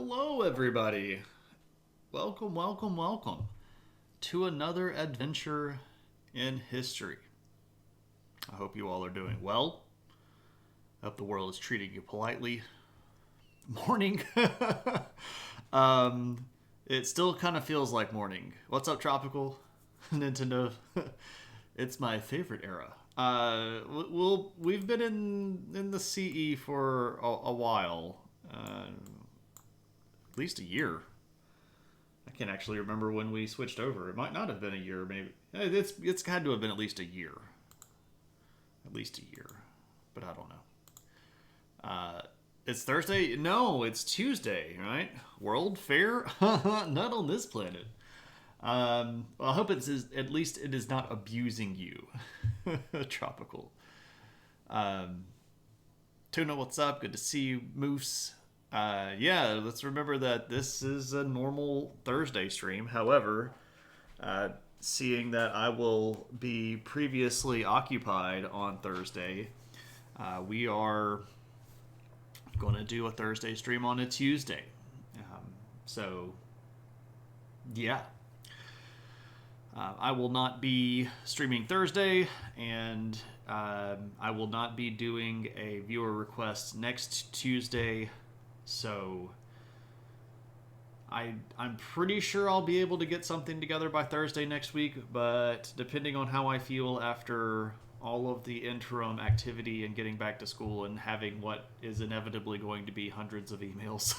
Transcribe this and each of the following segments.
Hello, everybody. Welcome, welcome, welcome to another adventure in history. I hope you all are doing well. I hope the world is treating you politely. Morning. um, it still kind of feels like morning. What's up, Tropical? Nintendo. It's my favorite era. We've been in the CE for a while. At least a year. I can't actually remember when we switched over. It might not have been a year, maybe. It's had to have been at least a year. At least a year, but I don't know. It's Thursday. No, it's Tuesday, right? World Fair. Not on this planet. Well, I hope at least it is not abusing you. Tropical. Tuna, what's up? Good to see you, Moose. Yeah, let's remember that this is a normal Thursday stream. However, seeing that I will be previously occupied on Thursday, we are going to do a Thursday stream on a Tuesday. So, yeah. I will not be streaming Thursday, and I will not be doing a viewer request next Tuesday. So I'm pretty sure I'll be able to get something together by Thursday next week, but depending on how I feel after all of the interim activity and getting back to school and having what is inevitably going to be hundreds of emails,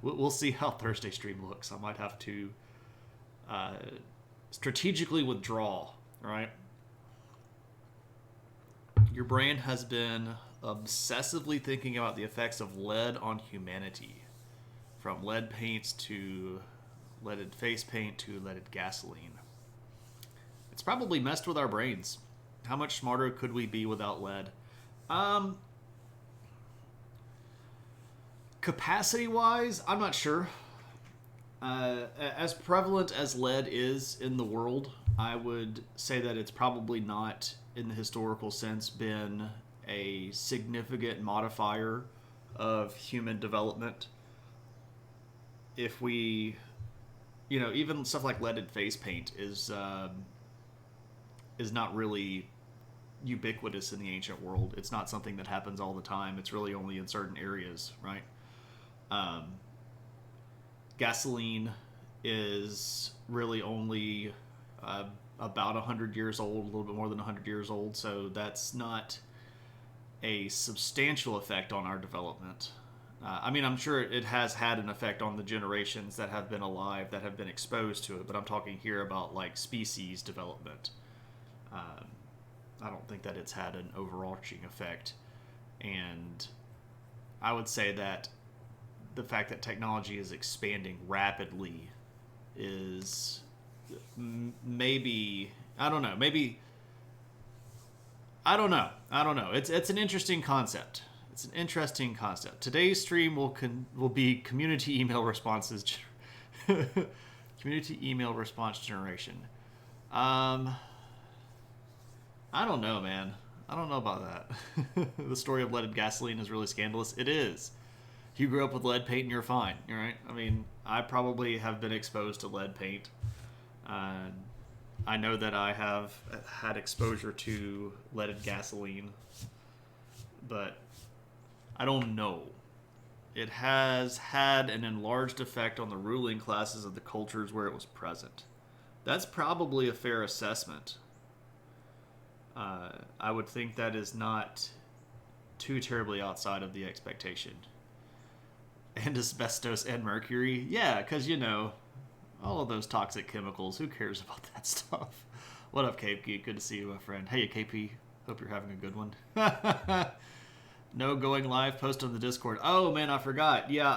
we'll see how Thursday stream looks. I might have to strategically withdraw, right? Your brain has been obsessively thinking about the effects of lead on humanity, from lead paints to leaded face paint to leaded gasoline. It's probably messed with our brains. How much smarter could we be without lead? Capacity wise, I'm not sure. As prevalent as lead is in the world, I would say that it's probably not, in the historical sense, been a significant modifier of human development. If we, even stuff like leaded face paint is not really ubiquitous in the ancient world. It's not something that happens all the time. It's really only in certain areas, right? Gasoline is really only about 100 years old, a little bit more than 100 years old, so that's not a substantial effect on our development. I'm sure it has had an effect on the generations that have been alive, that have been exposed to it, but I'm talking here about like species development. I don't think that it's had an overarching effect, and I would say that the fact that technology is expanding rapidly is maybe, I don't know. It's an interesting concept. Today's stream will be community email responses, community email response generation. I don't know, man. I don't know about that. The story of leaded gasoline is really scandalous. It is. If you grew up with lead paint and you're fine, right? I probably have been exposed to lead paint. I know that I have had exposure to leaded gasoline, but I don't know. It has had an enlarged effect on the ruling classes of the cultures where it was present. That's probably a fair assessment. I would think that is not too terribly outside of the expectation. And asbestos and mercury, yeah, because all of those toxic chemicals. Who cares about that stuff? What up, Cape Geek? Good to see you, my friend. Hey, KP. Hope you're having a good one. No going live. Post on the Discord. Oh man, I forgot. Yeah,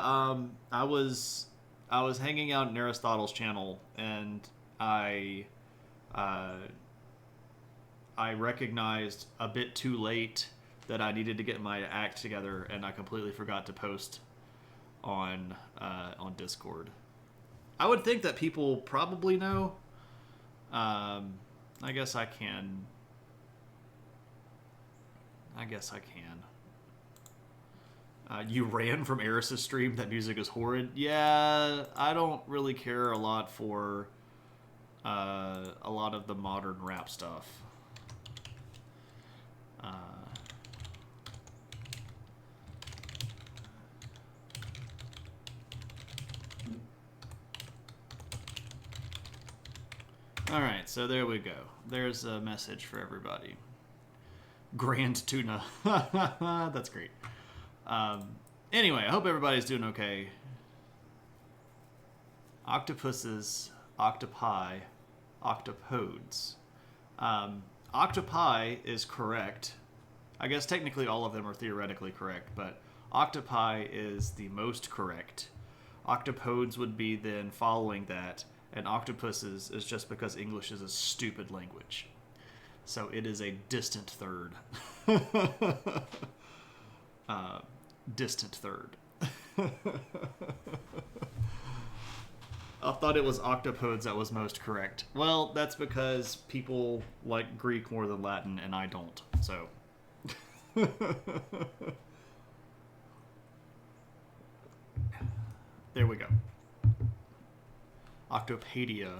I was hanging out in Aristotle's channel, and I recognized a bit too late that I needed to get my act together, and I completely forgot to post on Discord. I would think that people probably know. I guess I can. You ran from Eris's stream. That music is horrid. Yeah, I don't really care a lot for a lot of the modern rap stuff. Alright, so there we go. There's a message for everybody. Grand tuna. That's great. Anyway, I hope everybody's doing okay. Octopuses, octopi, octopodes. Octopi is correct. I guess technically all of them are theoretically correct, but octopi is the most correct. Octopodes would be then following that, and octopuses is just because English is a stupid language. So it is a distant third. Distant third. I thought it was octopodes that was most correct. Well, that's because people like Greek more than Latin, and I don't. So. There we go. Octopedia,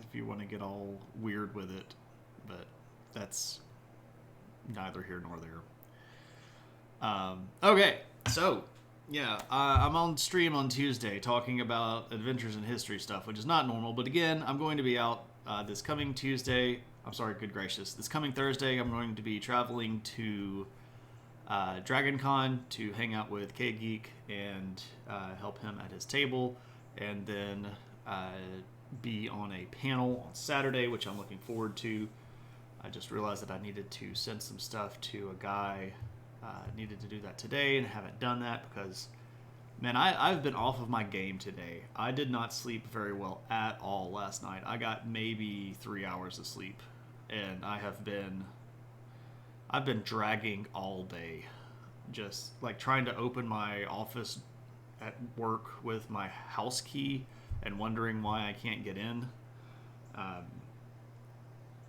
if you want to get all weird with it, but that's neither here nor there. Okay, so yeah, I'm on stream on Tuesday talking about Adventures in History stuff, which is not normal, but again, I'm going to be out this coming Tuesday. I'm sorry, good gracious. This coming Thursday, I'm going to be traveling to DragonCon to hang out with K-Geek and help him at his table, and then be on a panel on Saturday, which I'm looking forward to. I just realized that I needed to send some stuff to a guy. Needed to do that today and haven't done that because, man, I've been off of my game today. I did not sleep very well at all last night. I got maybe 3 hours of sleep, and I've been dragging all day, just like trying to open my office at work with my house key and wondering why I can't get in.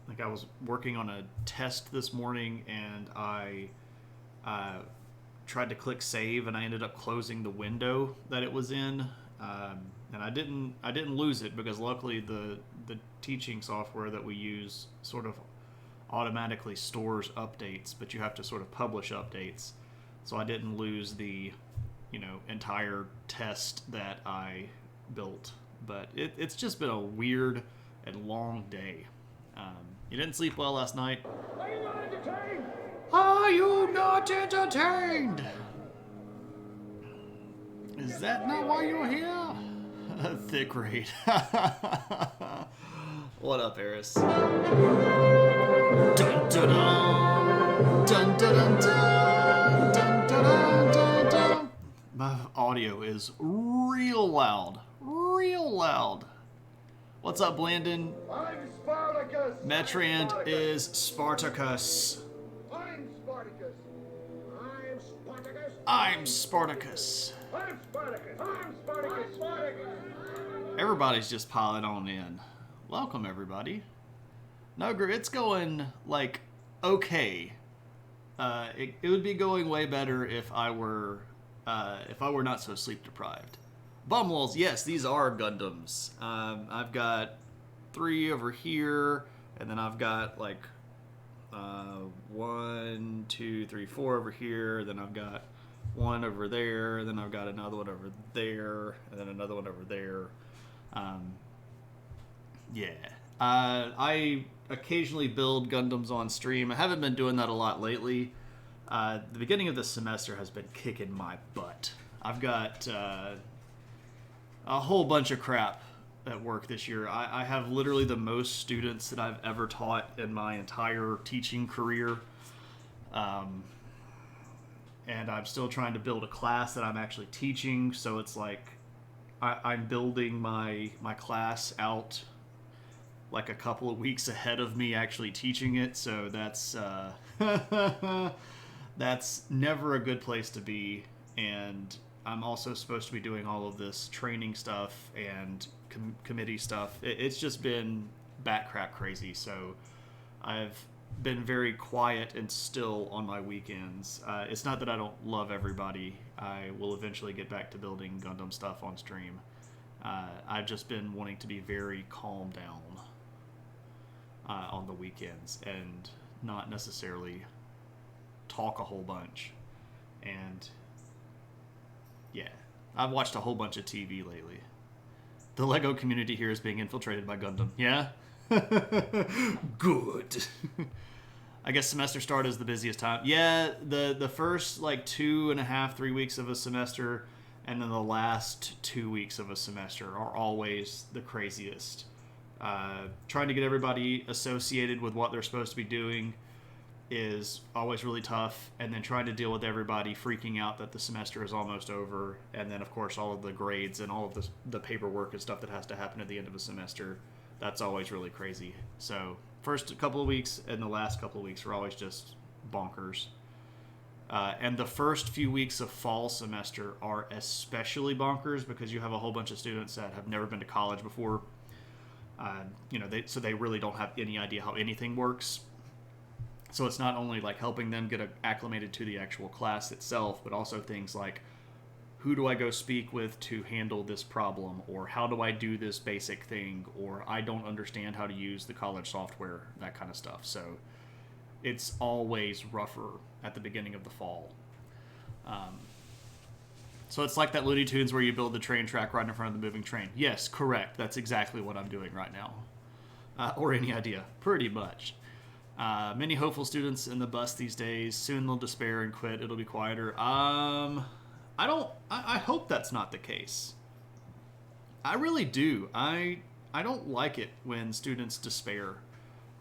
Like I was working on a test this morning and I tried to click save and I ended up closing the window that it was in, and I didn't lose it because luckily the teaching software that we use sort of automatically stores updates, but you have to sort of publish updates, so I didn't lose the entire test that I built. But it's just been a weird and long day. You didn't sleep well last night? Are you not entertained? Are you not entertained? Is that not why you're here? Thick raid. What up, Eris? Dun dun dun dun dun dun dun dun dun dun dun. My audio is real loud. Real loud. What's up, Blandon? I'm Spartacus. Metrand is Spartacus. I'm Spartacus. I'm Spartacus. I'm Spartacus. I'm Spartacus. I'm Spartacus. I'm Spartacus. Everybody's just piling on in. Welcome, everybody. No, it's going, like, okay. It would be going way better if I were not so sleep deprived. Bumwalls, yes, these are Gundams. I've got 3 over here, and then I've got like 1, 2, 3, 4 over here. Then I've got 1 over there. Then I've got another one over there, and then another one over there. Yeah. I occasionally build Gundams on stream. I haven't been doing that a lot lately. The beginning of the semester has been kicking my butt. I've got a whole bunch of crap at work this year. I have literally the most students that I've ever taught in my entire teaching career. And I'm still trying to build a class that I'm actually teaching, so it's like I'm building my class out like a couple of weeks ahead of me actually teaching it, so that's that's never a good place to be. And I'm also supposed to be doing all of this training stuff and committee stuff. It's just been bat crap crazy. So I've been very quiet and still on my weekends. It's not that I don't love everybody. I will eventually get back to building Gundam stuff on stream. I've just been wanting to be very calm down on the weekends and not necessarily talk a whole bunch. And yeah, I've watched a whole bunch of TV lately. The Lego community here is being infiltrated by Gundam. Yeah? Good. I guess semester start is the busiest time. Yeah, the first like 2.5, 3 weeks of a semester, and then the last 2 weeks of a semester are always the craziest. Trying to get everybody associated with what they're supposed to be doing is always really tough, and then trying to deal with everybody freaking out that the semester is almost over, and then of course all of the grades and all of the paperwork and stuff that has to happen at the end of a semester. That's always really crazy. So first couple of weeks and the last couple of weeks are always just bonkers. And the first few weeks of fall semester are especially bonkers because you have a whole bunch of students that have never been to college before. So they really don't have any idea how anything works. So it's not only like helping them get acclimated to the actual class itself, but also things like, who do I go speak with to handle this problem? Or how do I do this basic thing? Or I don't understand how to use the college software, that kind of stuff. So it's always rougher at the beginning of the fall. So it's like that Looney Tunes where you build the train track right in front of the moving train. Yes, correct. That's exactly what I'm doing right now. Or any idea. Pretty much. Many hopeful students in the bus these days. Soon they'll despair and quit. It'll be quieter. I hope that's not the case. I really do. I don't like it when students despair.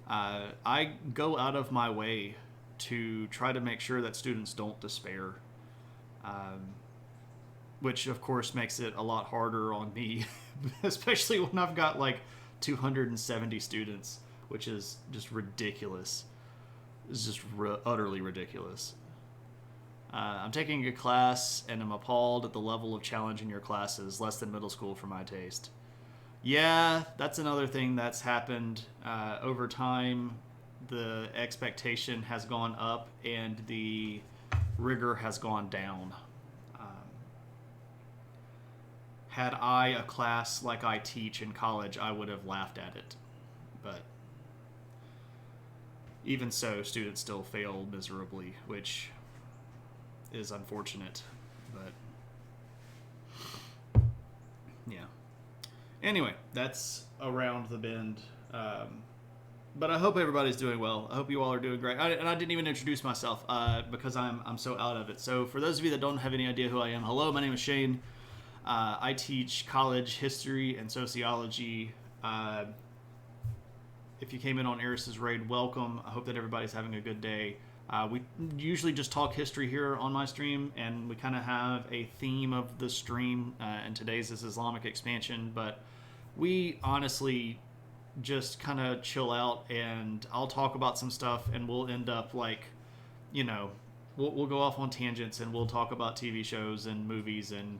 I go out of my way to try to make sure that students don't despair. Which of course makes it a lot harder on me, especially when I've got like 270 students, which is just ridiculous. It's just utterly ridiculous. I'm taking a class and I'm appalled at the level of challenge in your classes, less than middle school for my taste. Yeah, that's another thing that's happened over time. The expectation has gone up and the rigor has gone down. Had I a class like I teach in college, I would have laughed at it. But even so, students still fail miserably, which is unfortunate. But yeah. Anyway, that's around the bend. But I hope everybody's doing well. I hope you all are doing great. And I didn't even introduce myself because I'm so out of it. So for those of you that don't have any idea who I am, hello, my name is Shane. I teach college history and sociology. If you came in on Eris's raid, welcome. I hope that everybody's having a good day. We usually just talk history here on my stream, and we kind of have a theme of the stream, and today's is Islamic expansion, but we honestly just kind of chill out, and I'll talk about some stuff, and we'll end up like, we'll go off on tangents, and we'll talk about TV shows and movies and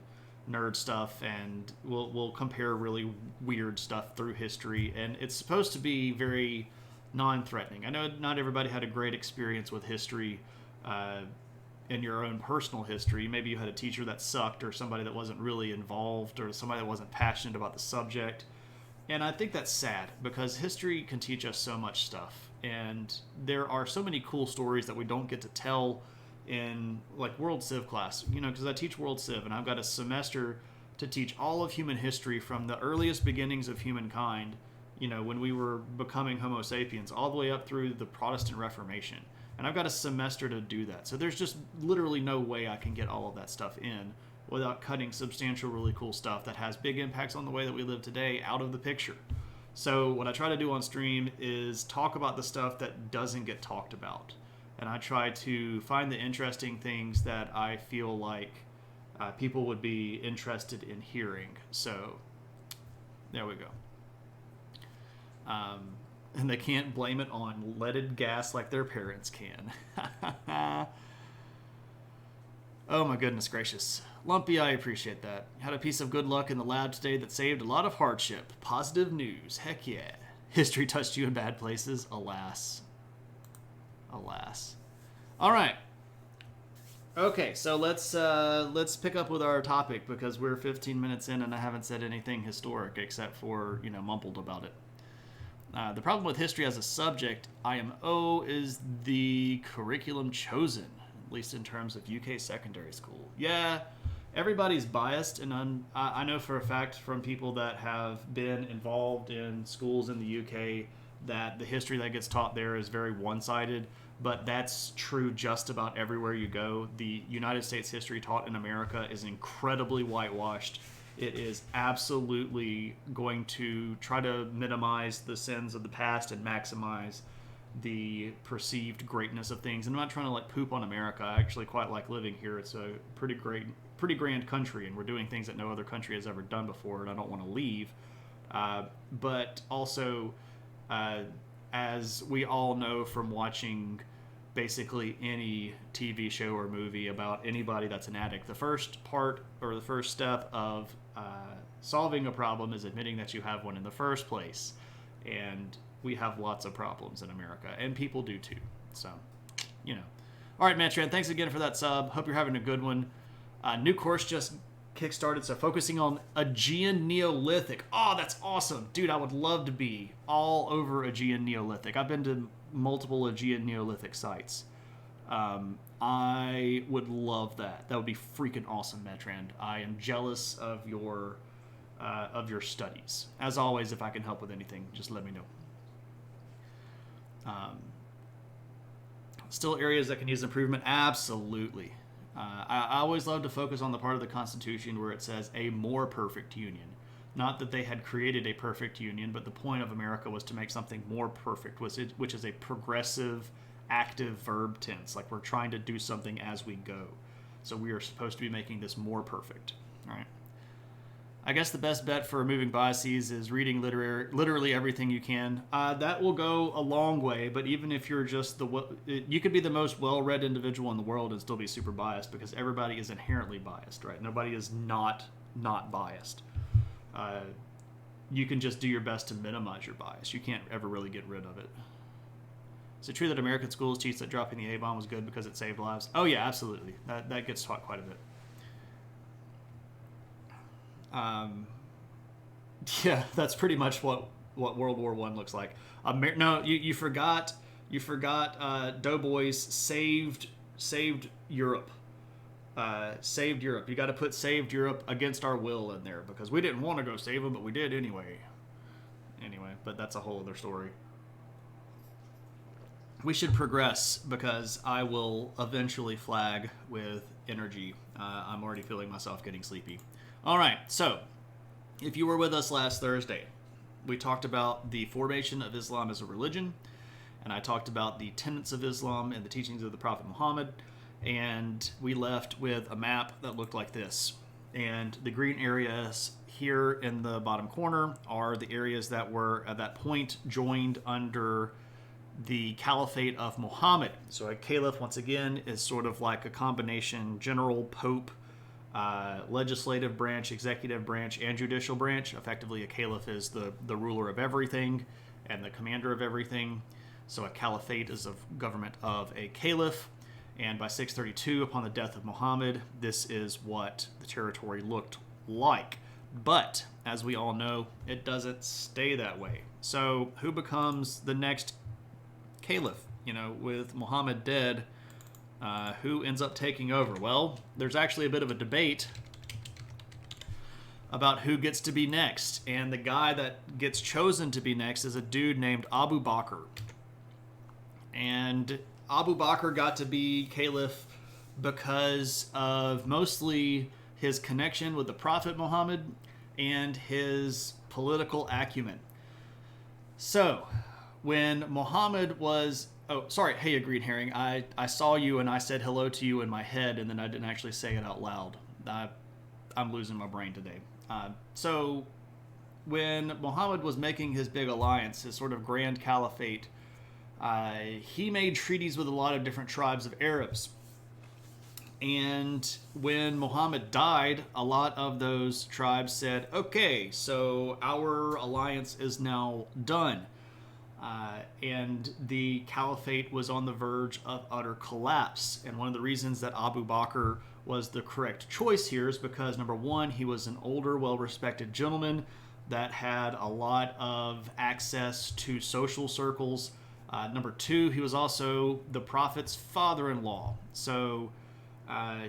nerd stuff, and we'll compare really weird stuff through history, and it's supposed to be very non-threatening. I know not everybody had a great experience with history in your own personal history. Maybe you had a teacher that sucked, or somebody that wasn't really involved, or somebody that wasn't passionate about the subject. And I think that's sad, because history can teach us so much stuff, and there are so many cool stories that we don't get to tell in like World Civ class, because I teach World Civ, and I've got a semester to teach all of human history from the earliest beginnings of humankind, when we were becoming Homo sapiens, all the way up through the Protestant Reformation. And I've got a semester to do that. So there's just literally no way I can get all of that stuff in without cutting substantial, really cool stuff that has big impacts on the way that we live today out of the picture. So what I try to do on stream is talk about the stuff that doesn't get talked about. And I try to find the interesting things that I feel like people would be interested in hearing. So there we go. And they can't blame it on leaded gas like their parents can. Oh my goodness gracious. Lumpy, I appreciate that. Had a piece of good luck in the lab today that saved a lot of hardship. Positive news. Heck yeah. History touched you in bad places. Alas. Alas. All right. Okay, so let's pick up with our topic because we're 15 minutes in and I haven't said anything historic except for mumbled about it. The problem with history as a subject, IMO, is the curriculum chosen, at least in terms of UK secondary school. Yeah, everybody's biased, and I know for a fact from people that have been involved in schools in the UK that the history that gets taught there is very one-sided, but that's true just about everywhere you go. The United States history taught in America is incredibly whitewashed. It is absolutely going to try to minimize the sins of the past and maximize the perceived greatness of things. And I'm not trying to poop on America. I actually quite like living here. It's a pretty grand country, and we're doing things that no other country has ever done before, and I don't want to leave. But also, as we all know from watching basically any TV show or movie about anybody that's an addict, the first part or the first step of solving a problem is admitting that you have one in the first place. And we have lots of problems in America, and people do too. So, All right, Matran, thanks again for that sub. Hope you're having a good one. New course just kickstarted, so focusing on Aegean Neolithic. Oh, that's awesome. Dude, I would love to be all over Aegean Neolithic. I've been to multiple Aegean Neolithic sites. I would love that. That would be freaking awesome, Metrand. I am jealous of your studies. As always, if I can help with anything, just let me know. Still areas that can use improvement? Absolutely. I always love to focus on the part of the Constitution where it says a more perfect union. Not that they had created a perfect union, but the point of America was to make something more perfect, which is a progressive, active verb tense. Like we're trying to do something as we go. So we are supposed to be making this more perfect. All right. I guess the best bet for removing biases is reading literally everything you can. That will go a long way, but even if you're just you could be the most well-read individual in the world and still be super biased because everybody is inherently biased, right? Nobody is not biased. You can just do your best to minimize your bias. You can't ever really get rid of it. Is it true that American schools teach that dropping the A-bomb was good because it saved lives? Oh yeah, absolutely. That gets taught quite a bit. Yeah, that's pretty much what World War I looks like. No, you forgot. Doughboys saved Europe. Saved Europe. You got to put saved Europe against our will in there because we didn't want to go save them, but we did anyway. But that's a whole other story. We should progress because I will eventually flag with energy. I'm already feeling myself getting sleepy. All right, so if you were with us last Thursday, we talked about the formation of Islam as a religion, and I talked about the tenets of Islam and the teachings of the Prophet Muhammad, and we left with a map that looked like this. And the green areas here in the bottom corner are the areas that were at that point joined under the Caliphate of Muhammad. So a caliph, once again, is sort of like a combination general, pope, legislative branch, executive branch, and judicial branch. Effectively, a caliph is the ruler of everything and the commander of everything. So a caliphate is a government of a caliph. And by 632, upon the death of Muhammad, this is what the territory looked like. But, as we all know, it doesn't stay that way. So who becomes the next caliph? With Muhammad dead, who ends up taking over? Well, there's actually a bit of a debate about who gets to be next. And the guy that gets chosen to be next is a dude named Abu Bakr. And Abu Bakr got to be caliph because of mostly his connection with the Prophet Muhammad and his political acumen. So, when Muhammad was... Oh, sorry. Hey, Green Herring. I saw you and I said hello to you in my head, and then I didn't actually say it out loud. I'm losing my brain today. So, when Muhammad was making his big alliance, his sort of grand caliphate, he made treaties with a lot of different tribes of Arabs. And when Muhammad died, a lot of those tribes said, okay, so our alliance is now done. and the caliphate was on the verge of utter collapse. And one of the reasons that Abu Bakr was the correct choice here is because, number one, he was an older, well-respected gentleman that had a lot of access to social circles. Number two, he was also the Prophet's father-in-law. So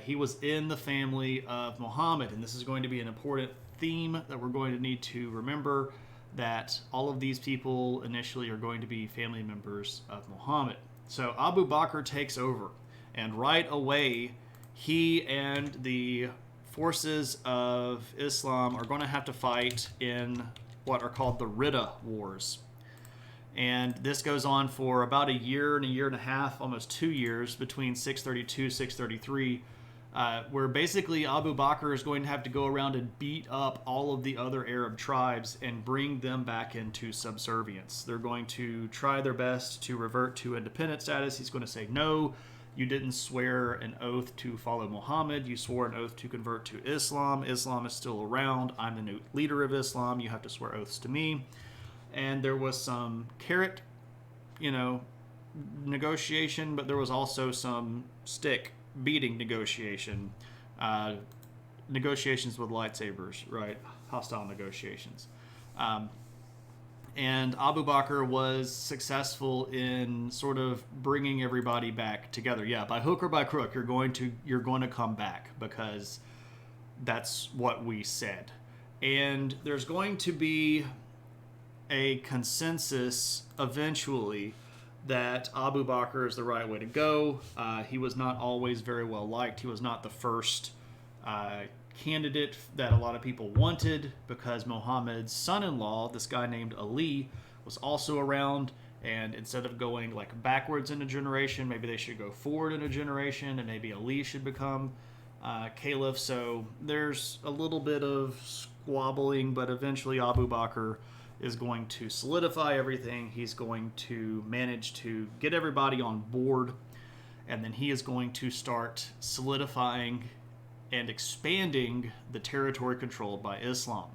he was in the family of Muhammad, and this is going to be an important theme that we're going to need to remember, that all of these people initially are going to be family members of Muhammad. So Abu Bakr takes over, and right away, he and the forces of Islam are going to have to fight in what are called the Ridda Wars. And this goes on for about a year and a half, almost 2 years, between 632 633, where basically Abu Bakr is going to have to go around and beat up all of the other Arab tribes and bring them back into subservience. They're going to try their best to revert to independent status. He's going to say, no, you didn't swear an oath to follow Muhammad. You swore an oath to convert to Islam. Islam is still around. I'm the new leader of Islam. You have to swear oaths to me. And there was some carrot, negotiation, but there was also some stick beating negotiation. Negotiations with lightsabers, right? Hostile negotiations. And Abu Bakr was successful in sort of bringing everybody back together. Yeah, by hook or by crook, you're going to come back, because that's what we said. And there's going to be a consensus eventually that Abu Bakr is the right way to go. He was not always very well liked. He was not the first candidate that a lot of people wanted, because Muhammad's son-in-law, this guy named Ali, was also around. And instead of going like backwards in a generation, maybe they should go forward in a generation, and maybe Ali should become caliph. So there's a little bit of squabbling, but eventually Abu Bakr is going to solidify everything. He's going to manage to get everybody on board, and then he is going to start solidifying and expanding the territory controlled by Islam.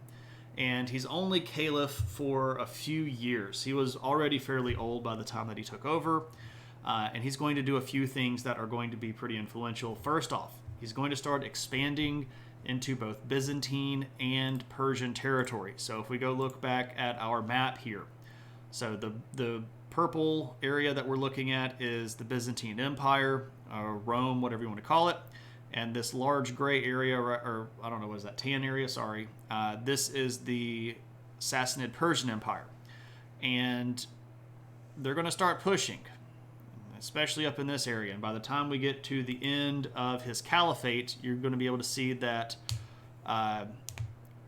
And he's only caliph for a few years. He was already fairly old by the time that he took over, and he's going to do a few things that are going to be pretty influential. First off, he's going to start expanding into both Byzantine and Persian territory. So if we go look back at our map here, so the purple area that we're looking at is the Byzantine Empire, or Rome, whatever you want to call it. And this large gray area, or I don't know, what is that, tan area, sorry. This is the Sassanid Persian Empire. And they're going to start pushing, especially up in this area. And by the time we get to the end of his caliphate, you're going to be able to see that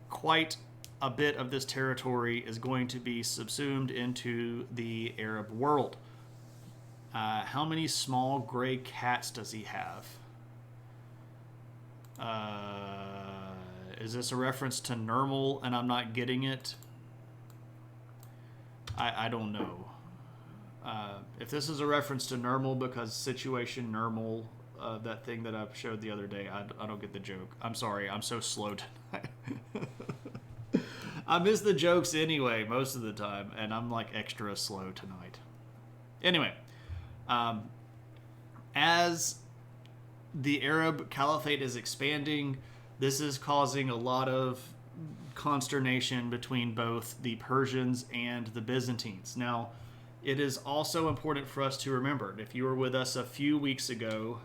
quite a bit of this territory is going to be subsumed into the Arab world. How many small gray cats does he have? Is this a reference to Nermal and I'm not getting it? I don't know. If this is a reference to Nermal because Situation Nermal, that thing that I showed the other day, I don't get the joke. I'm sorry, I'm so slow tonight. I miss the jokes anyway most of the time, and I'm like extra slow tonight. Anyway, as the Arab Caliphate is expanding, this is causing a lot of consternation between both the Persians and the Byzantines. Now, it is also important for us to remember, if you were with us a few weeks ago,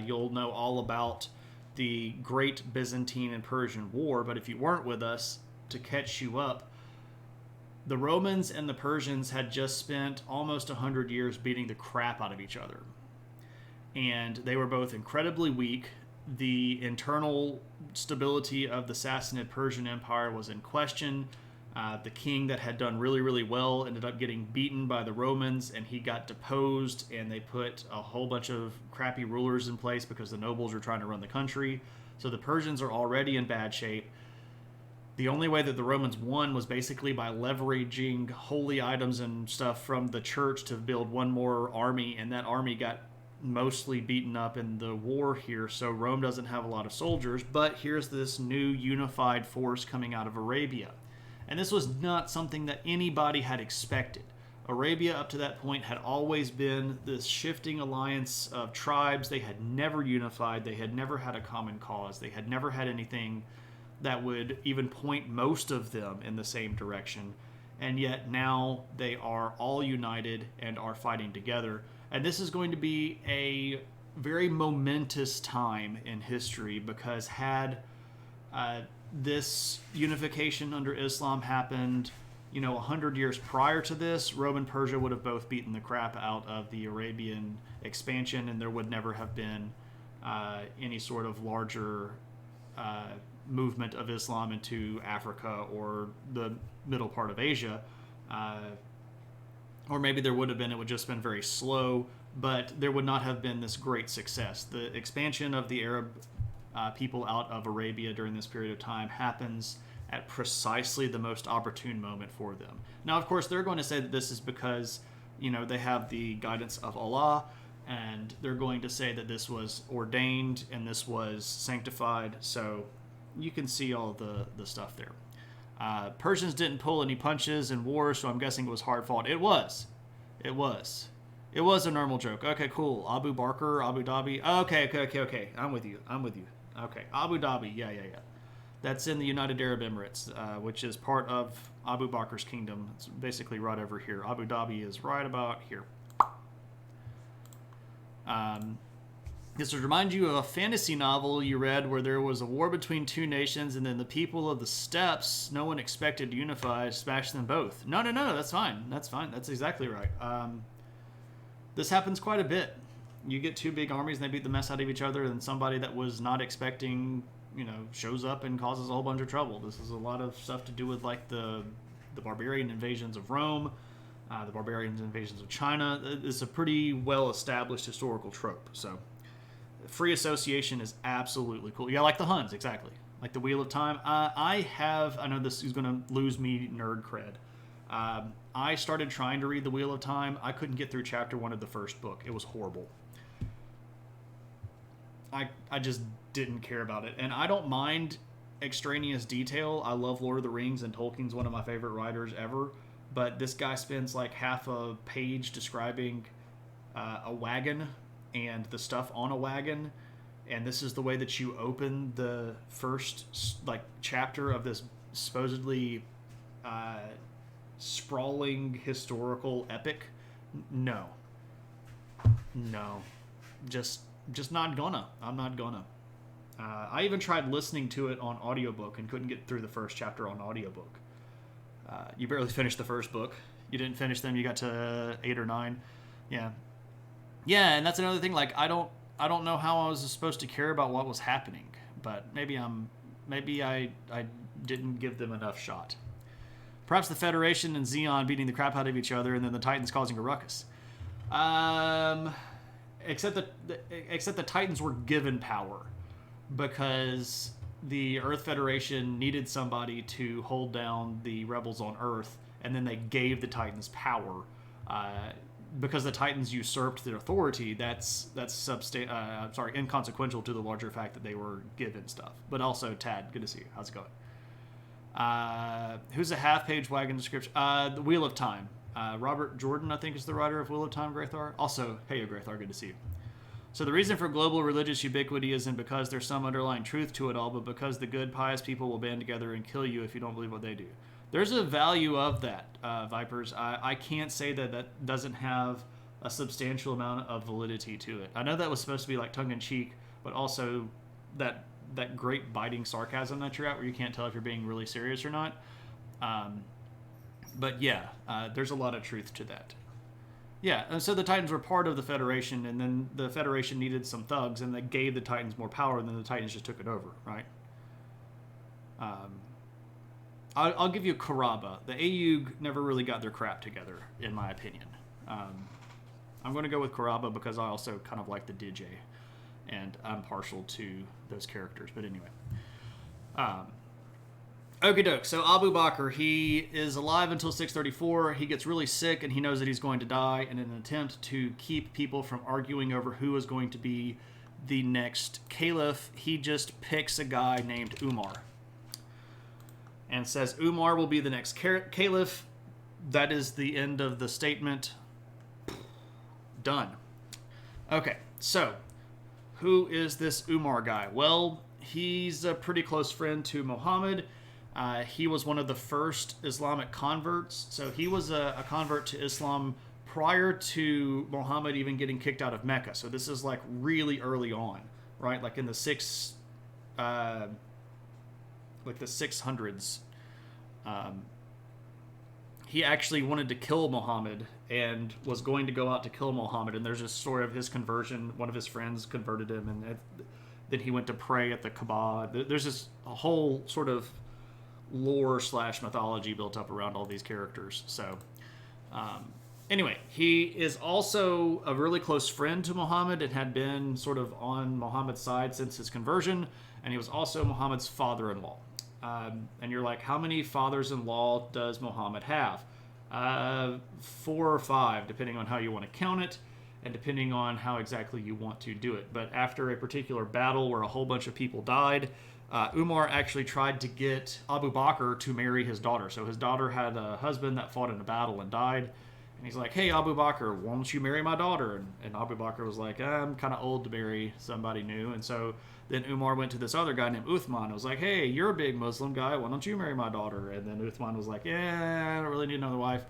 you'll know all about the Great Byzantine and Persian War, but if you weren't with us, to catch you up, the Romans and the Persians had just spent almost 100 years beating the crap out of each other. And they were both incredibly weak. The internal stability of the Sassanid Persian Empire was in question. The king that had done really, really well ended up getting beaten by the Romans, and he got deposed, and they put a whole bunch of crappy rulers in place because the nobles were trying to run the country. So the Persians are already in bad shape. The only way that the Romans won was basically by leveraging holy items and stuff from the church to build one more army, and that army got mostly beaten up in the war here, so Rome doesn't have a lot of soldiers, but here's this new unified force coming out of Arabia. And this was not something that anybody had expected. Arabia up to that point had always been this shifting alliance of tribes. They had never unified. They had never had a common cause. They had never had anything that would even point most of them in the same direction. And yet now they are all united and are fighting together. And this is going to be a very momentous time in history, because had this unification under Islam happened 100 years prior to this, Rome and Persia would have both beaten the crap out of the Arabian expansion, and there would never have been any sort of larger movement of Islam into Africa or the middle part of Asia. Or maybe there would have been, it would just been very slow, but there would not have been this great success. The expansion of the Arab people out of Arabia during this period of time happens at precisely the most opportune moment for them. Now, of course, they're going to say that this is because, they have the guidance of Allah, and they're going to say that this was ordained and this was sanctified. So you can see all the stuff there. Persians didn't pull any punches in war, so I'm guessing it was hard fought. It was a normal joke. Okay, cool. Abu Bakr, Abu Dhabi. Okay. I'm with you. Okay, Abu Dhabi. Yeah. That's in the United Arab Emirates, which is part of Abu Bakr's kingdom. It's basically right over here. Abu Dhabi is right about here. This would remind you of a fantasy novel you read where there was a war between two nations, and then the people of the steppes, no one expected to unify, smashed them both. No, that's fine. That's exactly right. This happens quite a bit. You get two big armies and they beat the mess out of each other, and somebody that was not expecting shows up and causes a whole bunch of trouble. This is a lot of stuff to do with like the barbarian invasions of Rome, the barbarian invasions of China. It's a pretty well established historical trope. So free association is absolutely cool. Yeah, like the Huns, exactly. Like the Wheel of Time. I know this is going to lose me nerd cred. I started trying to read the Wheel of Time. I couldn't get through chapter 1 of the first book. It was horrible. I just didn't care about it. And I don't mind extraneous detail. I love Lord of the Rings, and Tolkien's one of my favorite writers ever. But this guy spends like half a page describing a wagon and the stuff on a wagon. And this is the way that you open the first chapter of this supposedly sprawling historical epic. No. Just not gonna. I'm not gonna. I even tried listening to it on audiobook and couldn't get through the first chapter on audiobook. You barely finished the first book. You didn't finish them. You got to 8 or 9. Yeah, and that's another thing. Like I don't know how I was supposed to care about what was happening, but maybe I didn't give them enough shot. Perhaps the Federation and Xeon beating the crap out of each other, and then the Titans causing a ruckus. Except the Titans were given power because the Earth Federation needed somebody to hold down the rebels on Earth, and then they gave the Titans power. Because the Titans usurped their authority, that's inconsequential to the larger fact that they were given stuff. But also, Tad, good to see you. How's it going? Who's a half-page wagon description? The Wheel of Time. Robert Jordan, I think, is the writer of Wheel of Time, Grathar. Also, hey, Grathar, good to see you. So the reason for global religious ubiquity isn't because there's some underlying truth to it all, but because the good, pious people will band together and kill you if you don't believe what they do. There's a value of that, Vipers. I can't say that doesn't have a substantial amount of validity to it. I know that was supposed to be like tongue-in-cheek, but also that great biting sarcasm that you're at where you can't tell if you're being really serious or not. But yeah, there's a lot of truth to that. Yeah, and so the Titans were part of the Federation, and then the Federation needed some thugs, and they gave the Titans more power, and then the Titans just took it over, right? I'll give you Karaba. The Aeug never really got their crap together, in my opinion. I'm going to go with Karaba because I also kind of like the DJ, and I'm partial to those characters. But anyway. Okie doke. So Abu Bakr, he is alive until 634. He gets really sick, and he knows that he's going to die. In an attempt to keep people from arguing over who is going to be the next caliph, he just picks a guy named Umar and says Umar will be the next caliph. that is the end of the statement. Done. Okay, so who is this Umar guy? Well, he's a pretty close friend to Muhammad. He was one of the first Islamic converts. So he was a convert to Islam prior to Muhammad even getting kicked out of Mecca. So this is like really early on, right? Like in the 600s. He actually wanted to kill Muhammad and was going to go out to kill Muhammad. And there's a story of his conversion. One of his friends converted him, and then he went to pray at the Kaaba. There's just a whole sort of lore / mythology built up around all these characters. So anyway, he is also a really close friend to Muhammad and had been sort of on Muhammad's side since his conversion, and he was also Muhammad's father-in-law. And you're like, how many fathers-in-law does Muhammad have? 4 or 5, depending on how you want to count it and depending on how exactly you want to do it. But after a particular battle where a whole bunch of people died, Umar actually tried to get Abu Bakr to marry his daughter. So his daughter had a husband that fought in a battle and died. And he's like, hey, Abu Bakr, why don't you marry my daughter? And Abu Bakr was like, I'm kind of old to marry somebody new. And so then Umar went to this other guy named Uthman and was like, hey, you're a big Muslim guy. Why don't you marry my daughter? And then Uthman was like, yeah, I don't really need another wife.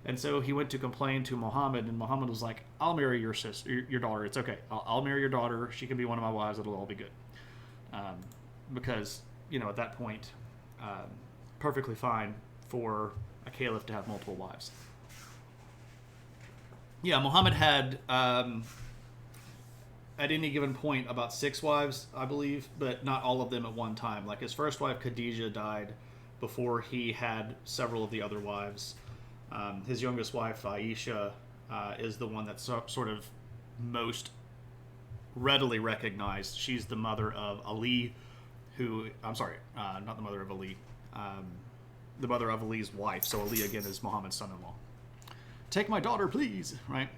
And so he went to complain to Muhammad, and Muhammad was like, I'll marry your sister, your daughter. It's okay. I'll marry your daughter. She can be one of my wives. It'll all be good. Because, at that point, perfectly fine for a caliph to have multiple wives. Yeah, Muhammad had, at any given point, about 6 wives, I believe, but not all of them at one time. Like, his first wife, Khadijah, died before he had several of the other wives. His youngest wife, AiH, is the one that's sort of most readily recognized. She's the mother of Ali, not the mother of Ali, the mother of Ali's wife. So Ali, again, is Muhammad's son-in-law. Take my daughter, please, right?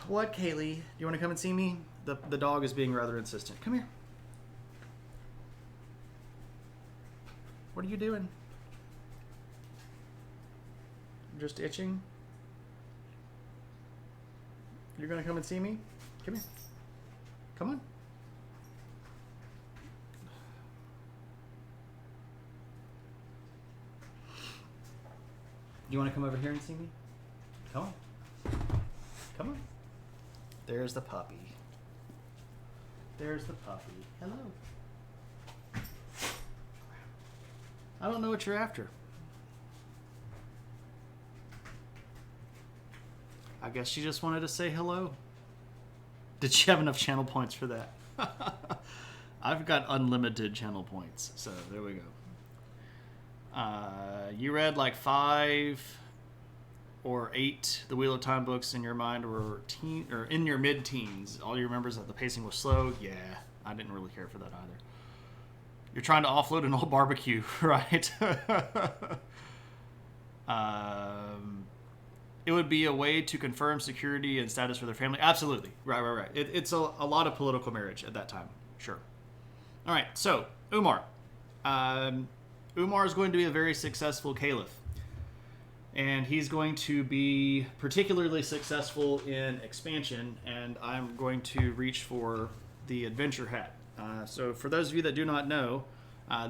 What, Kaylee? Do you want to come and see me? The dog is being rather insistent. Come here. What are you doing? Just itching? You're going to come and see me? Come here. Come on. You want to come over here and see me? Come on. Come on. There's the puppy. There's the puppy. Hello. I don't know what you're after. I guess she just wanted to say hello. Did she have enough channel points for that? I've got unlimited channel points, so there we go. You read like 5 or 8 The Wheel of Time books in your mind were in your mid-teens. All you remember is that the pacing was slow. Yeah, I didn't really care for that either. You're trying to offload an old barbecue, right? It would be a way to confirm security and status for their family. Absolutely. Right. It's a lot of political marriage at that time. Sure. All right, so Umar. Umar is going to be a very successful caliph. And he's going to be particularly successful in expansion, and I'm going to reach for the adventure hat. So for those of you that do not know,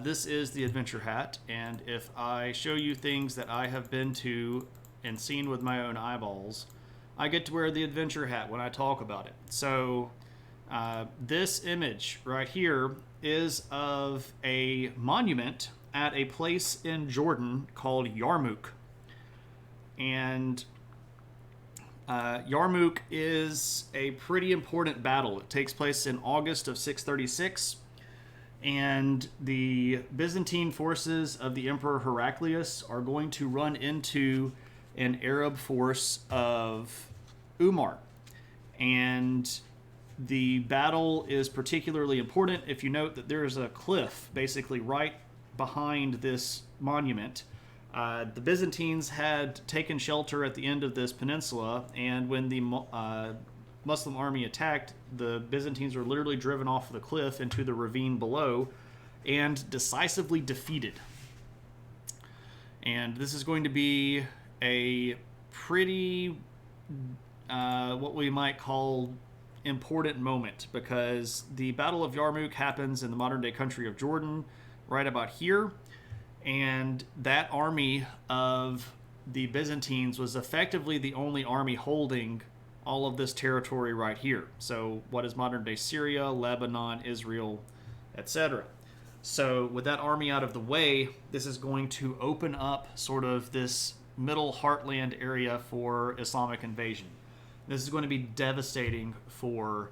this is the adventure hat, and if I show you things that I have been to and seen with my own eyeballs, I get to wear the adventure hat when I talk about it. So this image right here is of a monument at a place in Jordan called Yarmouk. And Yarmouk is a pretty important battle. It takes place in August of 636, and the Byzantine forces of the Emperor Heraclius are going to run into an Arab force of Umar. And the battle is particularly important if you note that there is a cliff basically right behind this monument. The Byzantines had taken shelter at the end of this peninsula, and when the Muslim army attacked, the Byzantines were literally driven off the cliff into the ravine below and decisively defeated. And this is going to be a pretty, what we might call important moment, because the Battle of Yarmouk happens in the modern day country of Jordan, right about here. And that army of the Byzantines was effectively the only army holding all of this territory right here. So, what is modern day Syria, Lebanon, Israel, etc. So, with that army out of the way, this is going to open up sort of this middle heartland area for Islamic invasion. This is going to be devastating for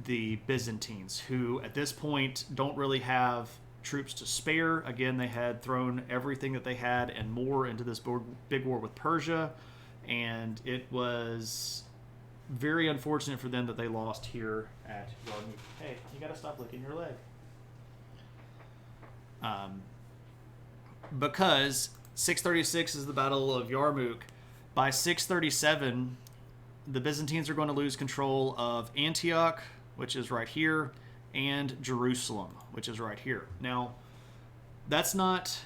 the Byzantines, who at this point don't really have troops to spare. Again, they had thrown everything that they had and more into this big war with Persia, and it was very unfortunate for them that they lost here at Yarmouk. Hey, you gotta stop licking your leg. Because 636 is the Battle of Yarmouk. By 637, the Byzantines are going to lose control of Antioch, which is right here, and Jerusalem, which is right here. Now, that's not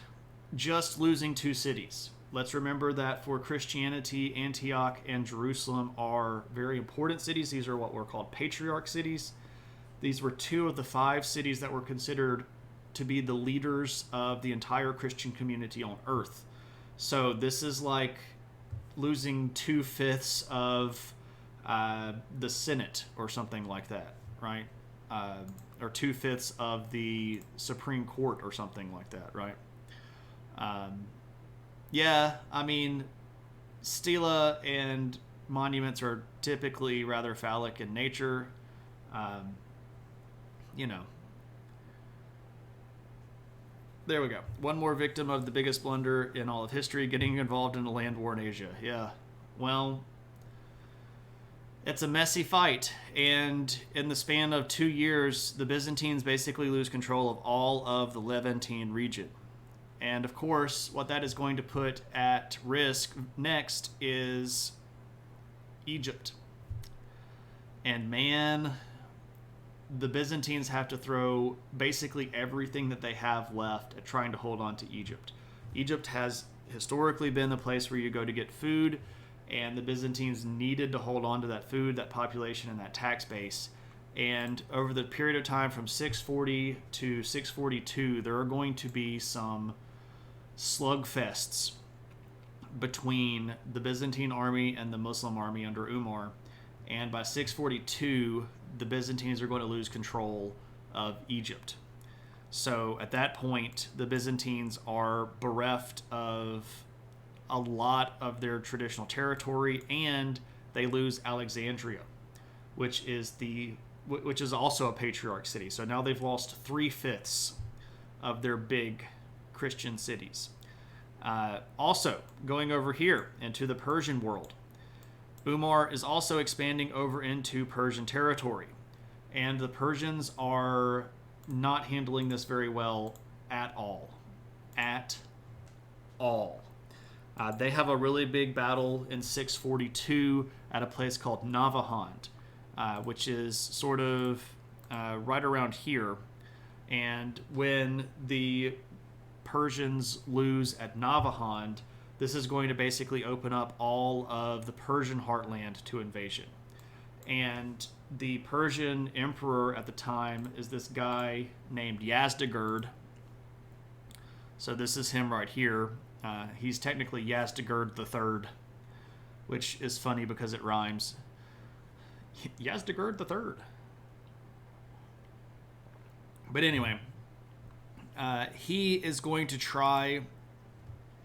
just losing two cities. Let's remember that for Christianity, Antioch and Jerusalem are very important cities. These are what were called patriarch cities. These were two of the 5 cities that were considered to be the leaders of the entire Christian community on earth. So this is like losing 2/5 of the Senate or something like that, right? Or 2/5 of the Supreme Court or something like that, right? Yeah, I mean, stela and monuments are typically rather phallic in nature. You know. There we go. One more victim of the biggest blunder in all of history, getting involved in a land war in Asia. Yeah. Well, it's a messy fight. And in the span of 2 years, the Byzantines basically lose control of all of the Levantine region. And of course, what that is going to put at risk next is Egypt. And man, the Byzantines have to throw basically everything that they have left at trying to hold on to Egypt. Egypt has historically been the place where you go to get food, and the Byzantines needed to hold on to that food, that population, and that tax base. And over the period of time from 640 to 642, there are going to be some slugfests between the Byzantine army and the Muslim army under Umar. And by 642, the Byzantines are going to lose control of Egypt. So at that point, the Byzantines are bereft of a lot of their traditional territory, and they lose Alexandria, which is also a patriarch city. So now they've lost 3/5 of their big Christian cities. Also, going over here into the Persian world, Umar is also expanding over into Persian territory, and the Persians are not handling this very well at all. At all. They have a really big battle in 642 at a place called Navahand, which is sort of right around here. And when the Persians lose at Navahand, this is going to basically open up all of the Persian heartland to invasion. And the Persian emperor at the time is this guy named Yazdegerd. So this is him right here. He's technically Yazdegerd III, which is funny because it rhymes. Yazdegerd III. But anyway, he is going to try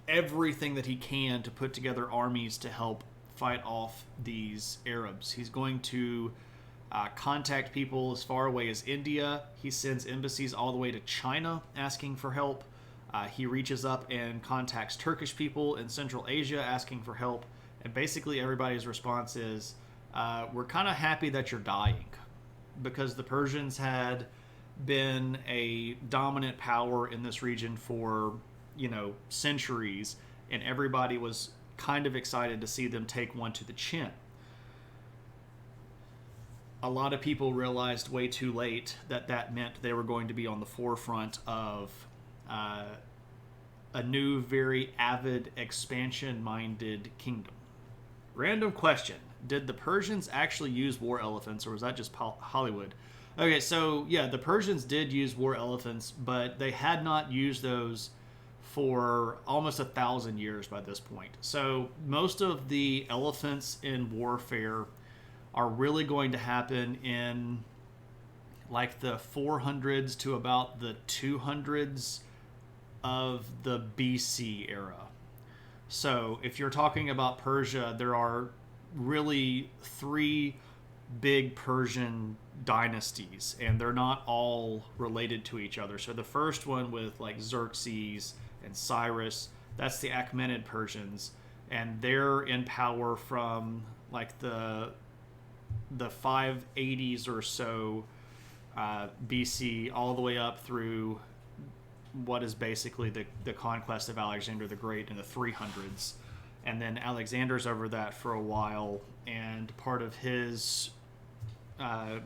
everything that he can to put together armies to help fight off these Arabs. He's going to contact people as far away as India. He sends embassies all the way to China asking for help. He reaches up and contacts Turkish people in Central Asia asking for help. And basically everybody's response is, we're kind of happy that you're dying, because the Persians had been a dominant power in this region for, centuries, and everybody was kind of excited to see them take one to the chin. A lot of people realized way too late that meant they were going to be on the forefront of a new, very avid, expansion-minded kingdom. Random question. Did the Persians actually use war elephants, or was that just Hollywood? Okay, so yeah, the Persians did use war elephants, but they had not used those for almost 1,000 years by this point. So most of the elephants in warfare are really going to happen in like the 400s to about the 200s of the BC era. So if you're talking about Persia, there are really three big Persian dynasties, and they're not all related to each other. So the first one with like Xerxes and Cyrus, that's the Achaemenid Persians, and they're in power from like the 580s or so BC all the way up through what is basically the conquest of Alexander the Great in the 300s. And then Alexander's over that for a while, and part of his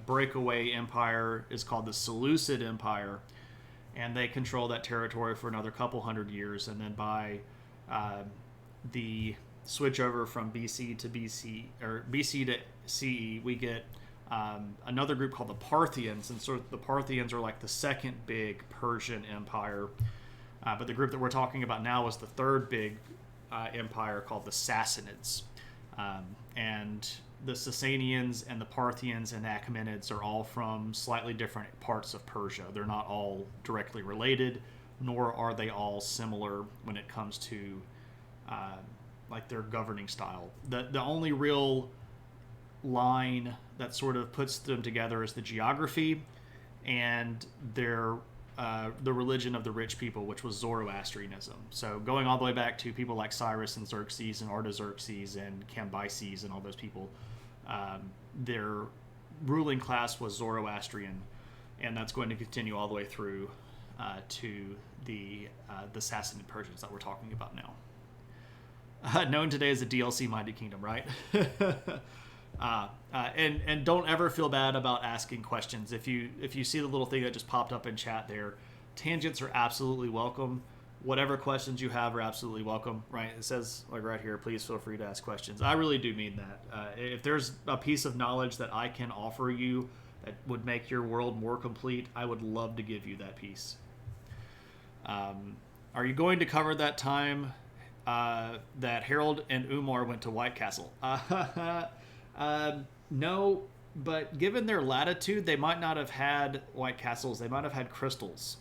breakaway empire is called the Seleucid Empire, and they control that territory for another couple hundred years. And then by the switch over from BC to BC, or BC to CE, we get another group called the Parthians, and sort of the Parthians are like the second big Persian empire. But the group that we're talking about now is the third big empire called the Sassanids. And the Sasanians and the Parthians and the Achaemenids are all from slightly different parts of Persia. They're not all directly related, nor are they all similar when it comes to like their governing style. The only real line that sort of puts them together is the geography and their the religion of the rich people, which was Zoroastrianism. So going all the way back to people like Cyrus and Xerxes and Artaxerxes and Cambyses and all those people, their ruling class was Zoroastrian, and that's going to continue all the way through to the Sassanid Persians that we're talking about now. Known today as the DLC-minded kingdom, right? And don't ever feel bad about asking questions. If you see the little thing that just popped up in chat there, tangents are absolutely welcome. Whatever questions you have are absolutely welcome, right? It says like right here, please feel free to ask questions. I really do mean that. If there's a piece of knowledge that I can offer you that would make your world more complete, I would love to give you that piece. Are you going to cover that time that Harold and Umar went to White Castle? No, but given their latitude, they might not have had White Castles. They might have had crystals.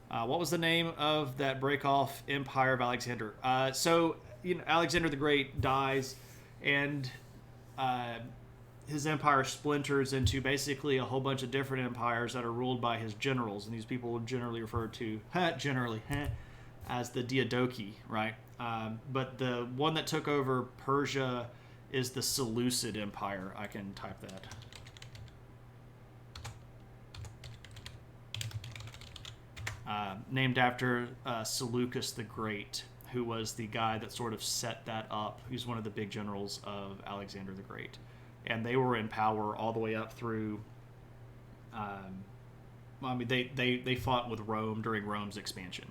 What was the name of that break-off empire of Alexander? So Alexander the Great dies, and his empire splinters into basically a whole bunch of different empires that are ruled by his generals, and these people are generally referred to as the Diadochi, right? But the one that took over Persia is the Seleucid Empire. I can type that. Named after Seleucus the Great, who was the guy that sort of set that up. He's one of the big generals of Alexander the Great. And they were in power all the way up through... they fought with Rome during Rome's expansion.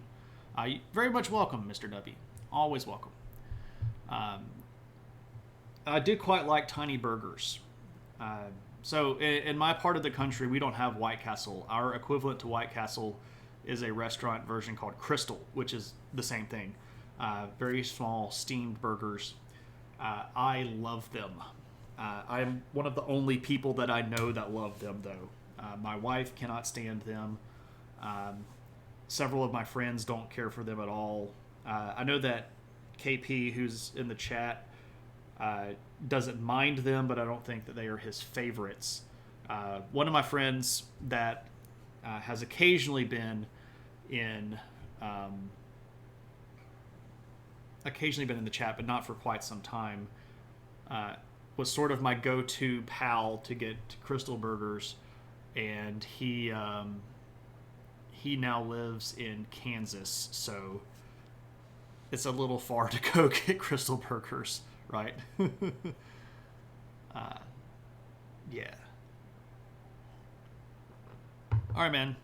Very much welcome, Mr. W. Always welcome. I do quite like tiny burgers. So in my part of the country, we don't have White Castle. Our equivalent to White Castle is a restaurant version called Crystal, which is the same thing. Very small steamed burgers. I love them. I'm one of the only people that I know that love them, though. My wife cannot stand them. Several of my friends don't care for them at all. I know that KP, who's in the chat, doesn't mind them, but I don't think that they are his favorites. One of my friends that has occasionally been in the chat, but not for quite some time, was sort of my go-to pal to get Crystal Burgers, and he now lives in Kansas, so it's a little far to go get Crystal Burgers, right? Yeah. All right, man.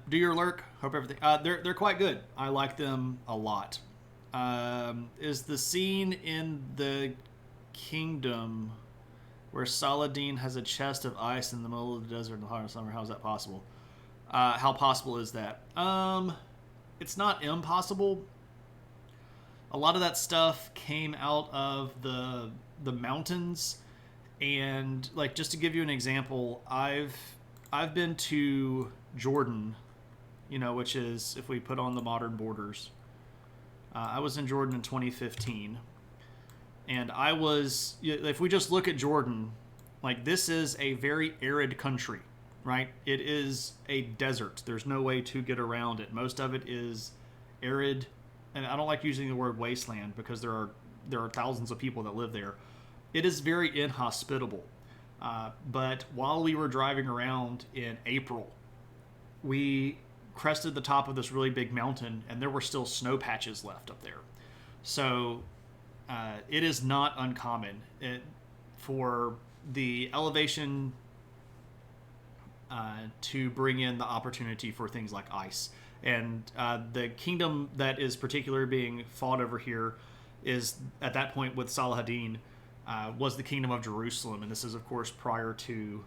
Do your lurk. Hope everything. They're quite good. I like them a lot. Is the scene in the Kingdom where Saladin has a chest of ice in the middle of the desert in the heart of summer? How is that possible? How possible is that? It's not impossible. A lot of that stuff came out of the mountains, and like just to give you an example, I've been to Jordan, which is if we put on the modern borders. I was in Jordan in 2015, and if we just look at Jordan, like this is a very arid country, right? It is a desert. There's no way to get around it. Most of it is arid, and I don't like using the word wasteland because there are thousands of people that live there. It is very inhospitable. But while we were driving around in April, we crested the top of this really big mountain, and there were still snow patches left up there. So it is not uncommon for the elevation to bring in the opportunity for things like ice. And the kingdom that is particularly being fought over here is, at that point with Saladin, was the kingdom of Jerusalem. And this is, of course, prior to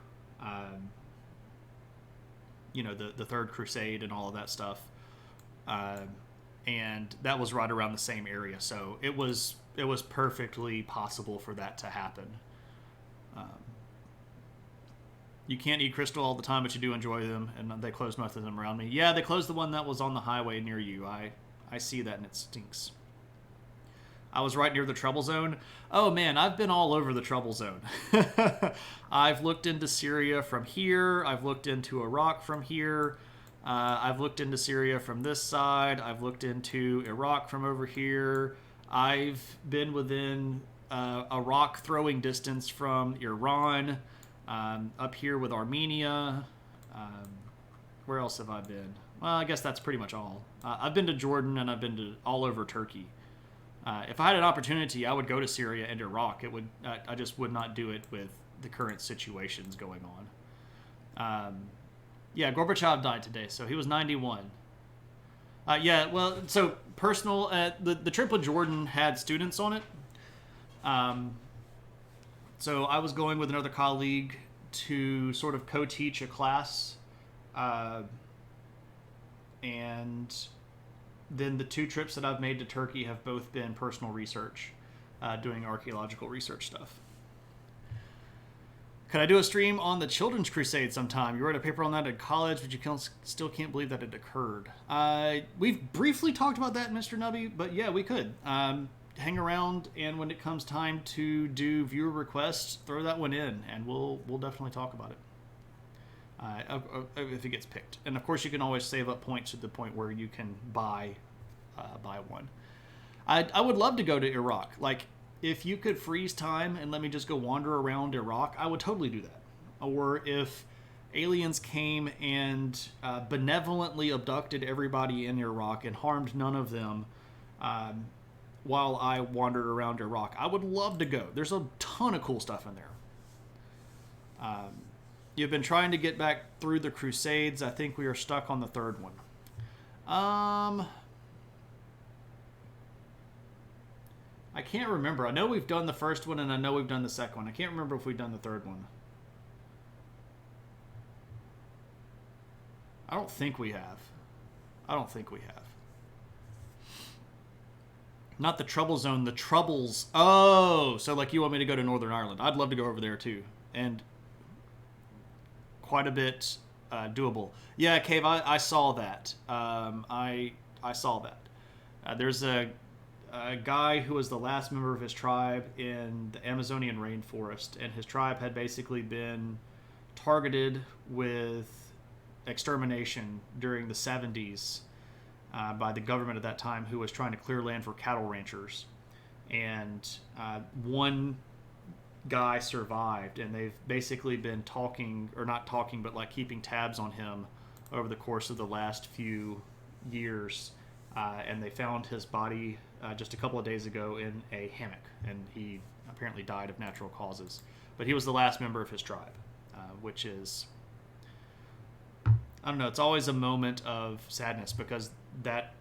the Third Crusade and all of that stuff. And that was right around the same area. So it was perfectly possible for that to happen. You can't eat crystal all the time, but you do enjoy them, and they closed most of them around me. Yeah, they closed the one that was on the highway near you. I see that, and it stinks. I was right near the trouble zone. Oh, man, I've been all over the trouble zone. I've looked into Syria from here. I've looked into Iraq from here. I've looked into Syria from this side. I've looked into Iraq from over here. I've been within a rock throwing distance from Iran. Up here with Armenia. Where else have I been? Well, I guess that's pretty much all. I've been to Jordan, and I've been to all over Turkey. If I had an opportunity, I would go to Syria and Iraq. I just would not do it with the current situations going on. Yeah, Gorbachev died today, so he was 91. So personal. The trip with Jordan had students on it. So I was going with another colleague to sort of co-teach a class, and then the two trips that I've made to Turkey have both been personal research, doing archaeological research stuff. Could I do a stream on the Children's Crusade sometime? You wrote a paper on that in college, but you still can't believe that it occurred. We've briefly talked about that, Mr. Nubby, but yeah, we could. Hang around, and when it comes time to do viewer requests, throw that one in, and we'll definitely talk about it if it gets picked. And of course, you can always save up points to the point where you can buy one. I would love to go to Iraq. Like, if you could freeze time and let me just go wander around Iraq, I would totally do that. Or if aliens came and benevolently abducted everybody in Iraq and harmed none of them, while I wandered around Iraq, I would love to go. There's a ton of cool stuff in there. You've been trying to get back through the Crusades. I think we are stuck on the third one. I can't remember. I know we've done the first one, and I know we've done the second one. I can't remember if we've done the third one. I don't think we have. Not the Trouble Zone, the Troubles. Oh, so like you want me to go to Northern Ireland. I'd love to go over there too. And quite a bit doable. Yeah, Cave, I saw that. I saw that. There's a guy who was the last member of his tribe in the Amazonian rainforest, and his tribe had basically been targeted with extermination during the 70s. By the government at that time, who was trying to clear land for cattle ranchers. And one guy survived, and they've basically been keeping tabs on him over the course of the last few years. And they found his body just a couple of days ago in a hammock, and he apparently died of natural causes. But he was the last member of his tribe, which is I don't know. It's always a moment of sadness because that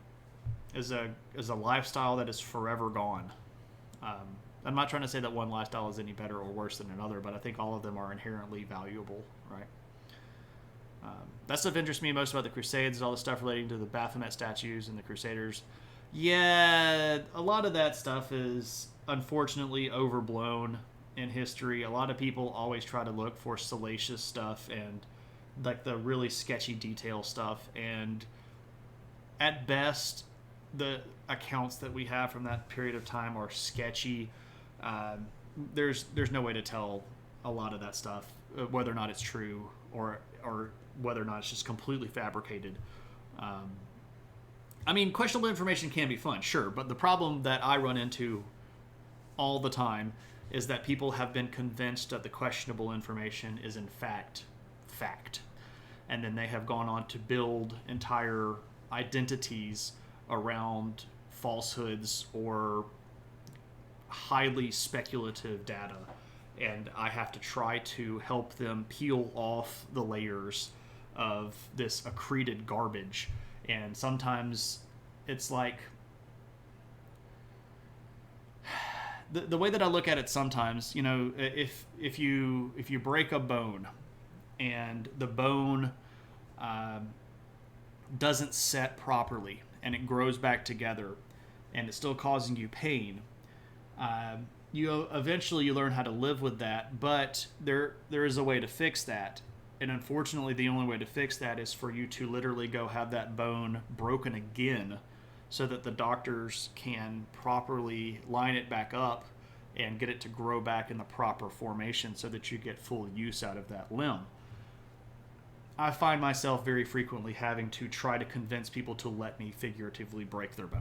is a lifestyle that is forever gone. Um, I'm not trying to say that one lifestyle is any better or worse than another, but I think all of them are inherently valuable, right? That stuff interests me most about the Crusades, all the stuff relating to the Baphomet statues and the Crusaders. Yeah, a lot of that stuff is unfortunately overblown in history. A lot of people always try to look for salacious stuff and like the really sketchy detail stuff, and at best, the accounts that we have from that period of time are sketchy. Um, there's no way to tell a lot of that stuff whether or not it's true or whether or not it's just completely fabricated. Um, I mean, questionable information can be fun, sure, but the problem that I run into all the time is that people have been convinced that the questionable information is in fact fact, and then they have gone on to build entire identities around falsehoods or highly speculative data, and I have to try to help them peel off the layers of this accreted garbage. And sometimes it's like the way that I look at it sometimes, you know, if you break a bone and the bone doesn't set properly and it grows back together and it's still causing you pain, you eventually you learn how to live with that, but there is a way to fix that. And unfortunately, the only way to fix that is for you to literally go have that bone broken again so that the doctors can properly line it back up and get it to grow back in the proper formation so that you get full use out of that limb. I find myself very frequently having to try to convince people to let me figuratively break their bone.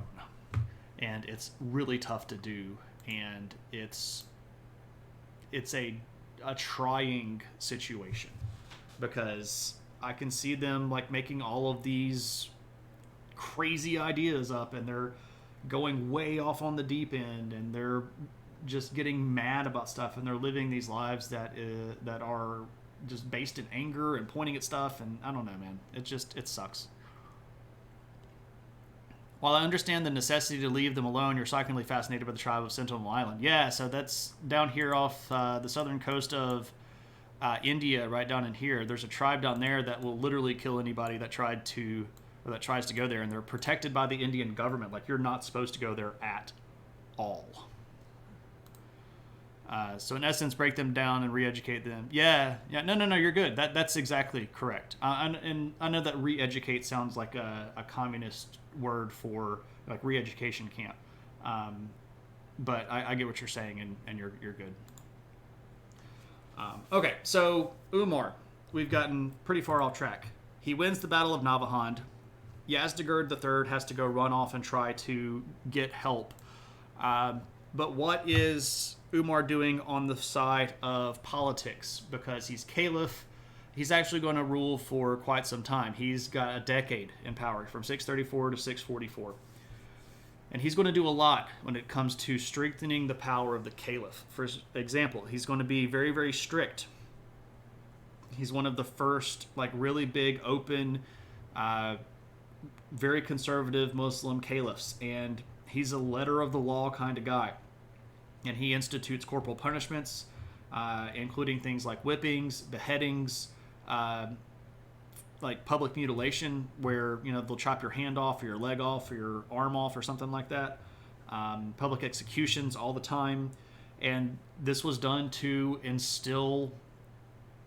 And it's really tough to do, and it's a trying situation because I can see them like making all of these crazy ideas up, and they're going way off on the deep end, and they're just getting mad about stuff, and they're living these lives that are just based in anger and pointing at stuff, and I don't know, man. It sucks. While I understand the necessity to leave them alone, you're shockingly fascinated by the tribe of Sentinel Island. Yeah, so that's down here off the southern coast of India, right down in here. There's a tribe down there that will literally kill anybody that tries to go there, and they're protected by the Indian government. Like, you're not supposed to go there at all. So in essence, break them down and re-educate them. Yeah, no, you're good. That's exactly correct. And I know that re-educate sounds like a communist word for like re-education camp. But I get what you're saying, and you're good. Okay, so Umar, we've gotten pretty far off track. He wins the Battle of Navahand. Yazdegerd III has to go run off and try to get help. But what is Umar doing on the side of politics? Because he's caliph, he's actually going to rule for quite some time. He's got a decade in power, from 634 to 644. And he's going to do a lot when it comes to strengthening the power of the caliph. For example, he's going to be very, very strict. He's one of the first, like, really big, open, very conservative Muslim caliphs. And he's a letter of the law kind of guy. And he institutes corporal punishments, including things like whippings, beheadings, like public mutilation, where, you know, they'll chop your hand off or your leg off or your arm off or something like that. Public executions all the time. And this was done to instill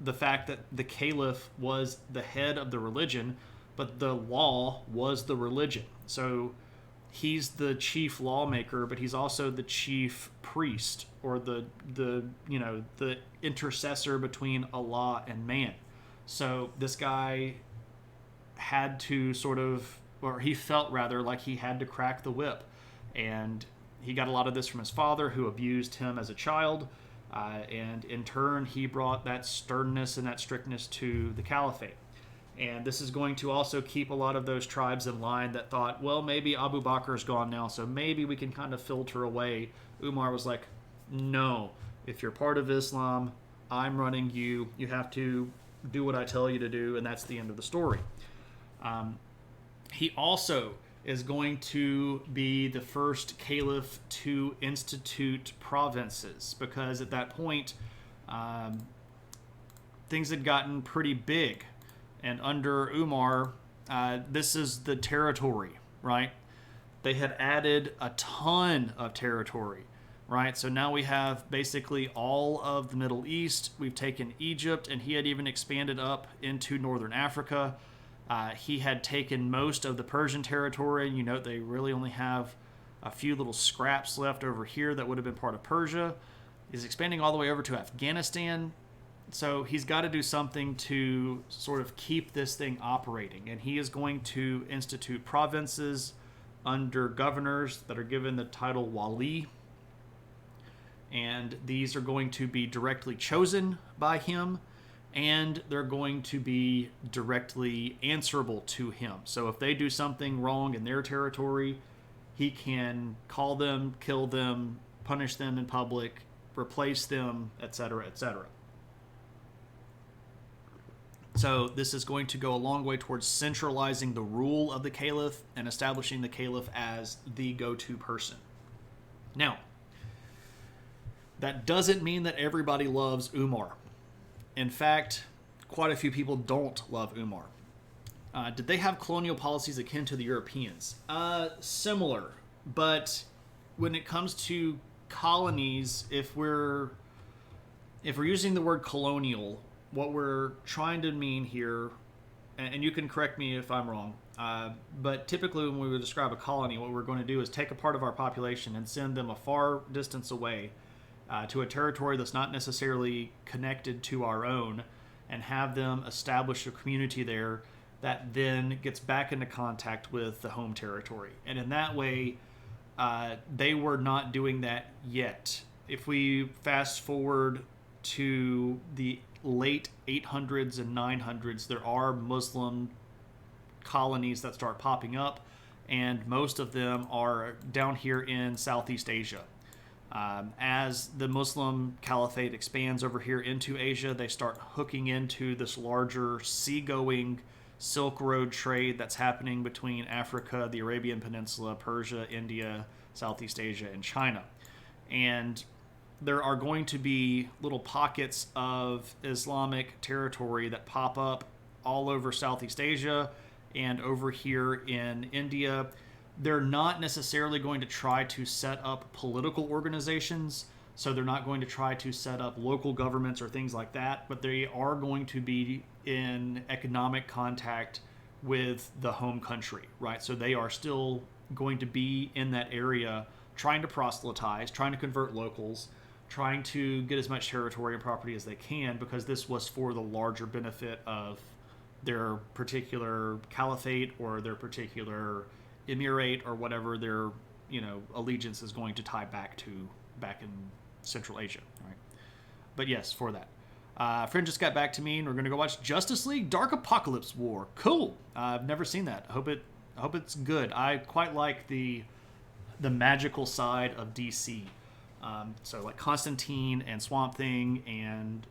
the fact that the caliph was the head of the religion, but the law was the religion. So he's the chief lawmaker, but he's also the chief priest, or the intercessor between Allah and man. So this guy had to he felt rather like he had to crack the whip. And he got a lot of this from his father, who abused him as a child. And in turn, he brought that sternness and that strictness to the caliphate. And this is going to also keep a lot of those tribes in line that thought, well, maybe Abu Bakr's gone now, so maybe we can kind of filter away. Umar was like, no, if you're part of Islam, I'm running you. You have to do what I tell you to do, and that's the end of the story. He also is going to be the first caliph to institute provinces, because at that point, things had gotten pretty big. And under Umar, this is the territory, right? They had added a ton of territory, right? So now we have basically all of the Middle East. We've taken Egypt, and he had even expanded up into northern Africa. He had taken most of the Persian territory. You note they really only have a few little scraps left over here that would have been part of Persia. He's expanding all the way over to Afghanistan. So he's got to do something to sort of keep this thing operating. And he is going to institute provinces under governors that are given the title wali. And these are going to be directly chosen by him, and they're going to be directly answerable to him. So if they do something wrong in their territory, he can call them, kill them, punish them in public, replace them, etc., etc. So this is going to go a long way towards centralizing the rule of the caliph and establishing the caliph as the go-to person. Now, that doesn't mean that everybody loves Umar. In fact, quite a few people don't love Umar. Did they have colonial policies akin to the Europeans? Similar, but when it comes to colonies, if we're using the word colonial, what we're trying to mean here, and you can correct me if I'm wrong, but typically when we would describe a colony, what we're going to do is take a part of our population and send them a far distance away to a territory that's not necessarily connected to our own, and have them establish a community there that then gets back into contact with the home territory. And in that way, they were not doing that yet. If we fast forward to the late 800s and 900s, there are Muslim colonies that start popping up, and most of them are down here in Southeast Asia. As the Muslim Caliphate expands over here into Asia, they start hooking into this larger seagoing Silk Road trade that's happening between Africa, the Arabian Peninsula, Persia, India, Southeast Asia, and China. And there are going to be little pockets of Islamic territory that pop up all over Southeast Asia and over here in India. They're not necessarily going to try to set up political organizations, so they're not going to try to set up local governments or things like that, but they are going to be in economic contact with the home country, right? So they are still going to be in that area trying to proselytize, trying to convert locals, trying to get as much territory and property as they can, because this was for the larger benefit of their particular caliphate or their particular emirate or whatever their allegiance is going to tie back in Central Asia, right? But yes, for that. A friend just got back to me, and we're going to go watch Justice League Dark Apocalypse War. Cool. I've never seen that. I hope it's good. I quite like the magical side of DC. So like Constantine and Swamp Thing and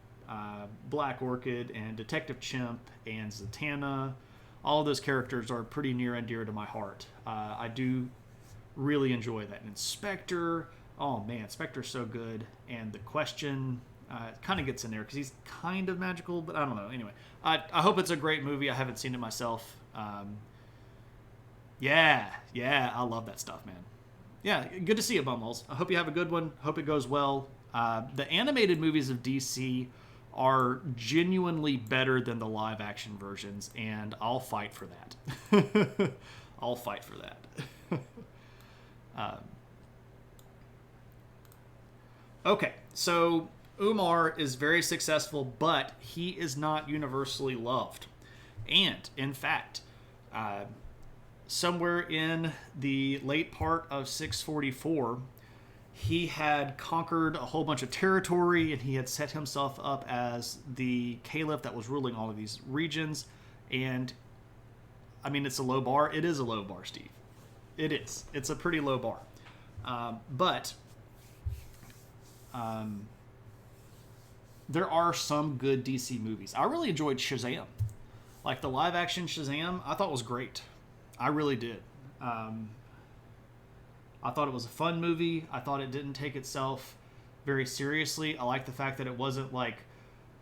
Black Orchid and Detective Chimp and Zatanna. All of those characters are pretty near and dear to my heart. I do really enjoy that. And Spectre, oh man, Spectre's so good. And The Question kind of gets in there because he's kind of magical, but I don't know. Anyway, I hope it's a great movie. I haven't seen it myself. Yeah, I love that stuff, man. Yeah, good to see you, Bumholes. I hope you have a good one. Hope it goes well. The animated movies of DC are genuinely better than the live action versions, and I'll fight for that. I'll fight for that. Okay, so Umar is very successful, but he is not universally loved. And, in fact, somewhere in the late part of 644, he had conquered a whole bunch of territory, and he had set himself up as the caliph that was ruling all of these regions. And, I mean, it's a low bar. It is a low bar, Steve. It is. It's a pretty low bar. But there are some good DC movies. I really enjoyed Shazam. Like the live action Shazam, I thought was great. I really did. I thought it was a fun movie. I thought it didn't take itself very seriously. I like the fact that it wasn't like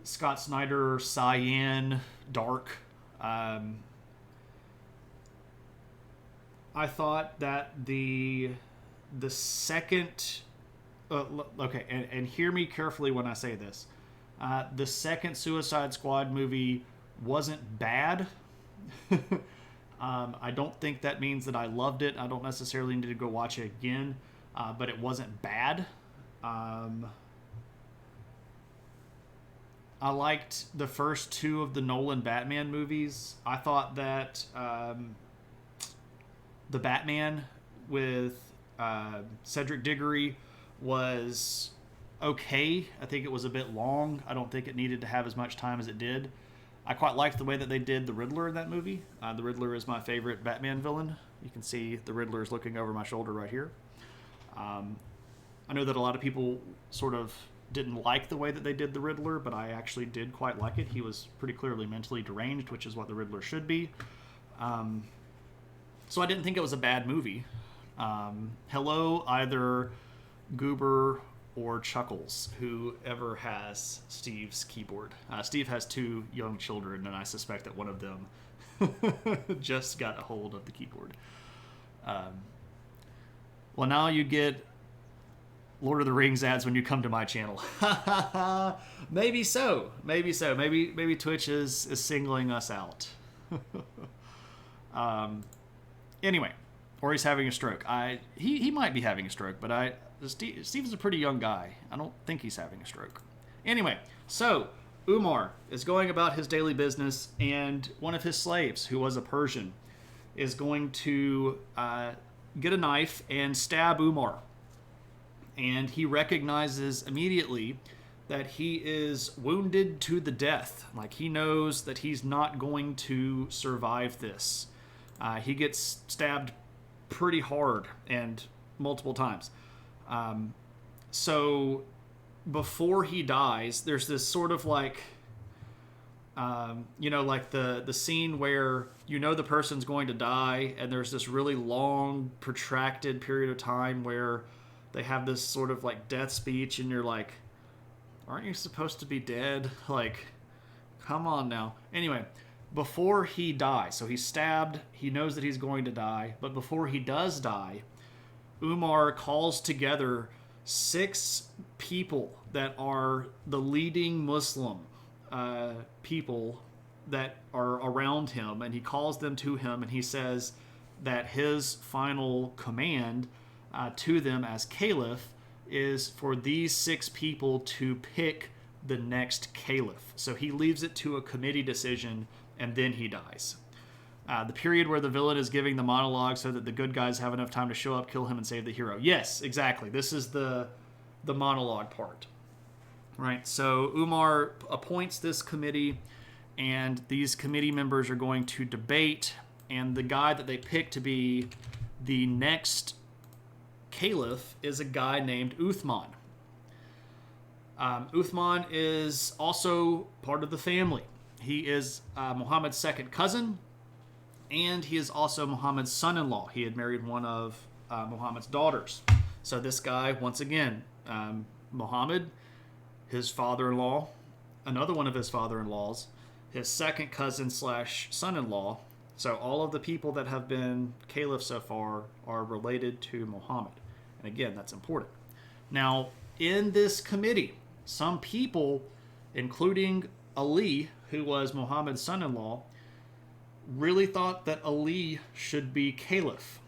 Scott Snyder, cyan, dark. I thought that the second okay, and hear me carefully when I say this. The second Suicide Squad movie wasn't bad. I don't think that means that I loved it. I don't necessarily need to go watch it again, but it wasn't bad. I liked the first two of the Nolan Batman movies. I thought that the Batman with Cedric Diggory was okay. I think it was a bit long. I don't think it needed to have as much time as it did. I quite liked the way that they did the Riddler in that movie. The Riddler is my favorite Batman villain. You can see the Riddler is looking over my shoulder right here. I know that a lot of people sort of didn't like the way that they did the Riddler, but I actually did quite like it. He was pretty clearly mentally deranged, which is what the Riddler should be. So I didn't think it was a bad movie. Hello, either Goober or Chuckles, whoever has Steve's keyboard. Steve has 2 young children, and I suspect that one of them just got a hold of the keyboard. Well, now you get Lord of the Rings ads when you come to my channel. Maybe so. Maybe Twitch is singling us out. Anyway, or he's having a stroke. He might be having a stroke, but Steve's a pretty young guy. I don't think he's having a stroke. Anyway, so Umar is going about his daily business, and one of his slaves, who was a Persian, is going to get a knife and stab Umar. And he recognizes immediately that he is wounded to the death. Like, he knows that he's not going to survive this. He gets stabbed pretty hard and multiple times. So before he dies, there's this sort of like, like the scene where the person's going to die, and there's this really long, protracted period of time where they have this sort of like death speech, and you're like, aren't you supposed to be dead? Like, come on now. Anyway, before he dies, so he's stabbed, he knows that he's going to die, but before he does die, Umar calls together 6 people that are the leading Muslim people that are around him, and he calls them to him, and he says that his final command to them as caliph is for these 6 people to pick the next caliph. So he leaves it to a committee decision, and then he dies. The period where the villain is giving the monologue so that the good guys have enough time to show up, kill him, and save the hero. Yes, exactly. This is the monologue part. Right, so Umar appoints this committee, and these committee members are going to debate, and the guy that they pick to be the next caliph is a guy named Uthman. Uthman is also part of the family. He is Muhammad's second cousin, and he is also Muhammad's son-in-law. He had married one of Muhammad's daughters. So this guy, once again, Muhammad, his father-in-law, another one of his father-in-laws, his second cousin / son-in-law. So all of the people that have been caliphs so far are related to Muhammad. And again, that's important. Now, in this committee, some people, including Ali, who was Muhammad's son-in-law, really thought that Ali should be caliph.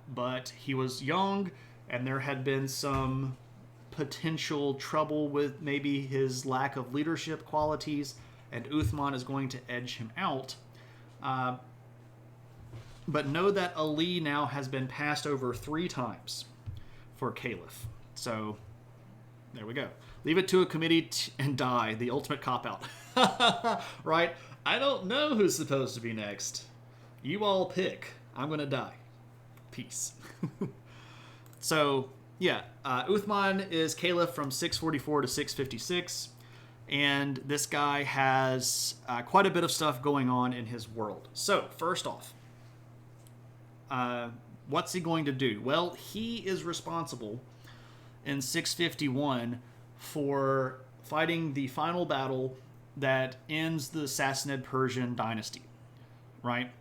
But he was young, and there had been some potential trouble with maybe his lack of leadership qualities, and Uthman is going to edge him out. But know that Ali now has been passed over 3 times for caliph. So there we go. Leave it to a committee and die. The ultimate cop-out. Right? I don't know who's supposed to be next. You all pick. I'm going to die. Peace. So, yeah. Uthman is caliph from 644 to 656. And this guy has quite a bit of stuff going on in his world. So, first off, what's he going to do? Well, he is responsible in 651 for fighting the final battle that ends the Sassanid Persian dynasty, right?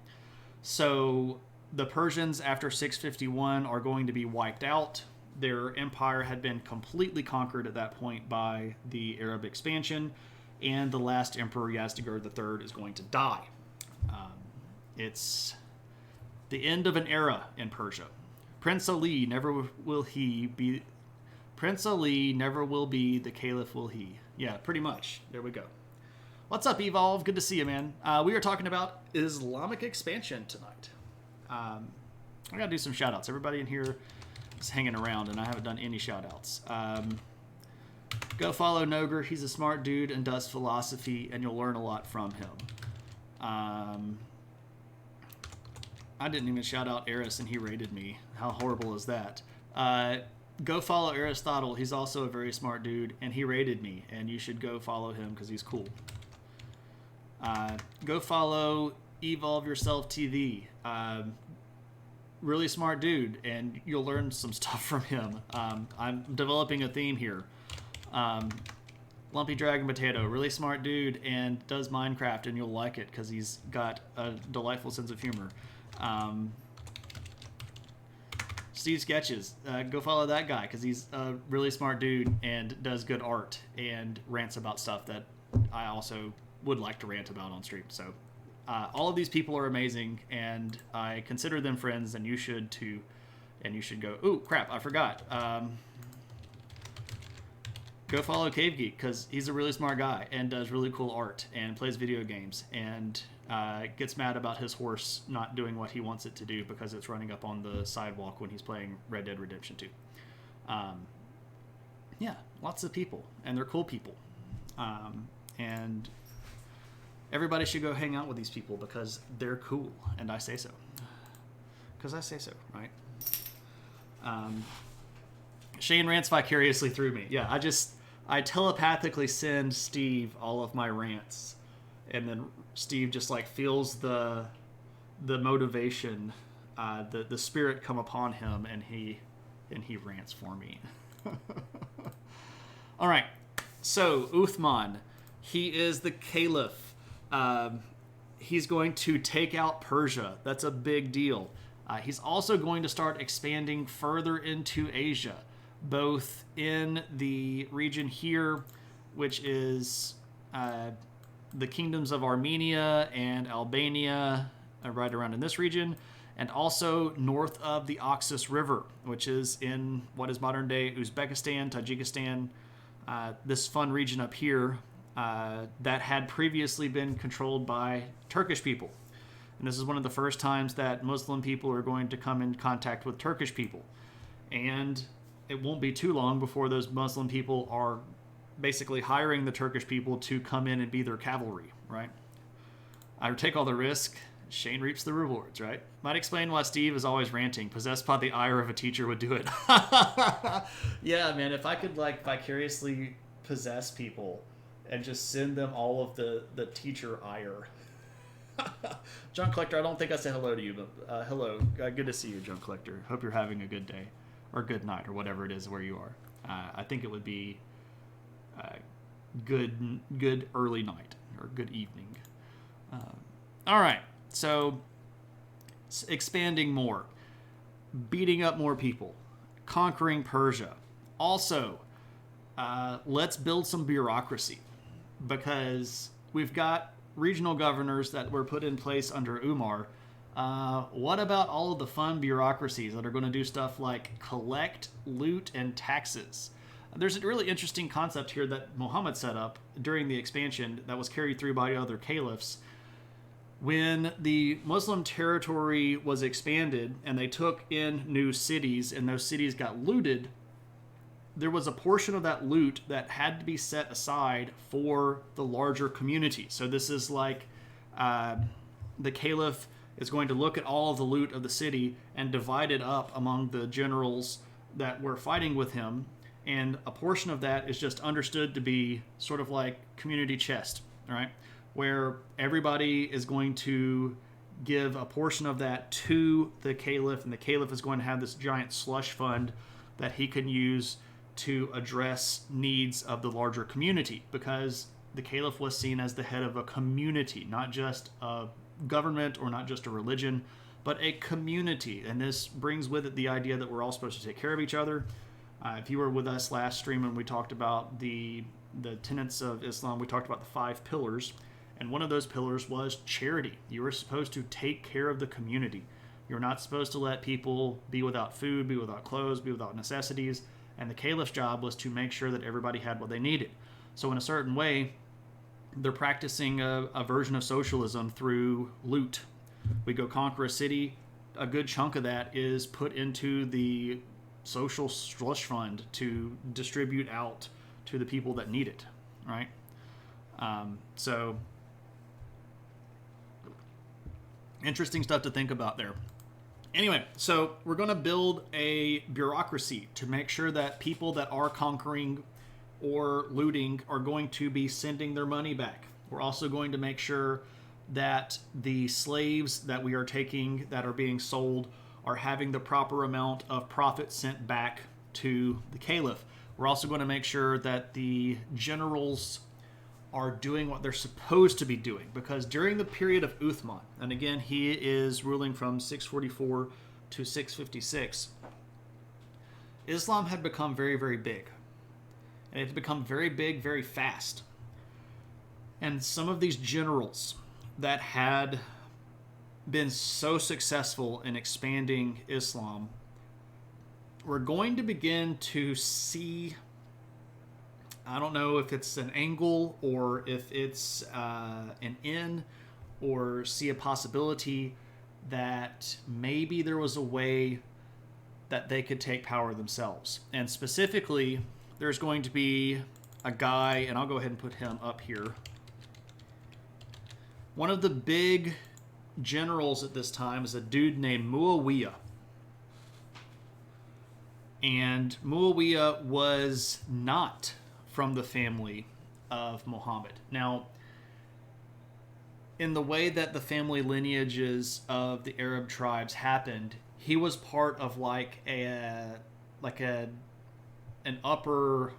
So the Persians after 651 are going to be wiped out. Their empire had been completely conquered at that point by the Arab expansion, and the last emperor, Yazdegerd III, is going to die. It's the end of an era in Persia. Prince Ali never will be the caliph, will he? Yeah, pretty much. There we go. What's up, Evolve? Good to see you, man. We are talking about Islamic expansion tonight. I gotta do some shout outs. Everybody in here is hanging around, and I haven't done any shout outs. Go follow Noger. He's a smart dude and does philosophy, and you'll learn a lot from him. I didn't even shout out Eris, and he rated me. How horrible is that? Go follow Aristotle. He's also a very smart dude, and he rated me, and you should go follow him because he's cool. Go follow Evolve Yourself TV. Really smart dude, and you'll learn some stuff from him. I'm developing a theme here. Lumpy Dragon Potato, really smart dude, and does Minecraft, and you'll like it because he's got a delightful sense of humor. Steve Sketches, go follow that guy because he's a really smart dude and does good art and rants about stuff that I also would like to rant about on stream. So all of these people are amazing, and I consider them friends, and you should too. And you should go, ooh, crap, I forgot. Go follow Cave Geek because he's a really smart guy and does really cool art and plays video games and gets mad about his horse not doing what he wants it to do because it's running up on the sidewalk when he's playing Red Dead Redemption 2. Yeah, lots of people, and they're cool people. And everybody should go hang out with these people because they're cool, and I say so. Because I say so, right? Shane rants vicariously through me. Yeah, I telepathically send Steve all of my rants, and then Steve just like feels the motivation, the spirit come upon him, and he rants for me. All right, so Uthman, he is the caliph. He's going to take out Persia. That's a big deal. He's also going to start expanding further into Asia, both in the region here, which is the kingdoms of Armenia and Albania, right around in this region, and also north of the Oxus River, which is in what is modern-day Uzbekistan, Tajikistan, this fun region up here that had previously been controlled by Turkish people. And this is one of the first times that Muslim people are going to come in contact with Turkish people. And it won't be too long before those Muslim people are basically hiring the Turkish people to come in and be their cavalry, right? I take all the risk, Shane reaps the rewards, right? Might explain why Steve is always ranting. Possessed by the ire of a teacher would do it. Yeah, man, if I could like vicariously possess people and just send them all of the teacher ire. Junk Collector, I don't think I said hello to you, but hello. Good to see you, Junk Collector. Hope you're having a good day. Or good night, or whatever it is where you are. I think it would be good early night, or good evening. All right, so expanding more, beating up more people, conquering Persia. Also, let's build some bureaucracy, because we've got regional governors that were put in place under Umar. What about all of the fun bureaucracies that are going to do stuff like collect, loot, and taxes? There's a really interesting concept here that Muhammad set up during the expansion that was carried through by other caliphs. When the Muslim territory was expanded and they took in new cities and those cities got looted, there was a portion of that loot that had to be set aside for the larger community. So this is like the caliph is going to look at all of the loot of the city and divide it up among the generals that were fighting with him, And a portion of that is just understood to be sort of like community chest, right? Where everybody is going to give a portion of that to the caliph, and the caliph is going to have this giant slush fund that he can use to address needs of the larger community, because the caliph was seen as the head of a community, not just a government or not just a religion, but a community. And this brings with it the idea that we're all supposed to take care of each other. If you were with us last stream when we talked about the tenets of Islam, we talked about the 5 pillars, and one of those pillars was charity. You were supposed to take care of the community. You're not supposed to let people be without food, be without clothes, be without necessities, and the caliph's job was to make sure that everybody had what they needed. So in a certain way, they're practicing a version of socialism through loot. We go conquer a city, a good chunk of that is put into the social slush fund to distribute out to the people that need it, right? So interesting stuff to think about there. Anyway, so we're going to build a bureaucracy to make sure that people that are conquering or looting are going to be sending their money back. We're also going to make sure that the slaves that we are taking that are being sold are having the proper amount of profit sent back to the caliph. We're also going to make sure that the generals are doing what they're supposed to be doing, because during the period of Uthman, and again he is ruling from 644 to 656, Islam had become very, very big. And it had become very big very fast. And some of these generals that had been so successful in expanding Islam were going to begin to see, I don't know if it's an angle or if it's an in, or see a possibility that maybe there was a way that they could take power themselves. And specifically, there's going to be a guy, and I'll go ahead and put him up here. One of the big generals at this time is a dude named Muawiyah. And Muawiyah was not from the family of Muhammad. Now, in the way that the family lineages of the Arab tribes happened, he was part of an upper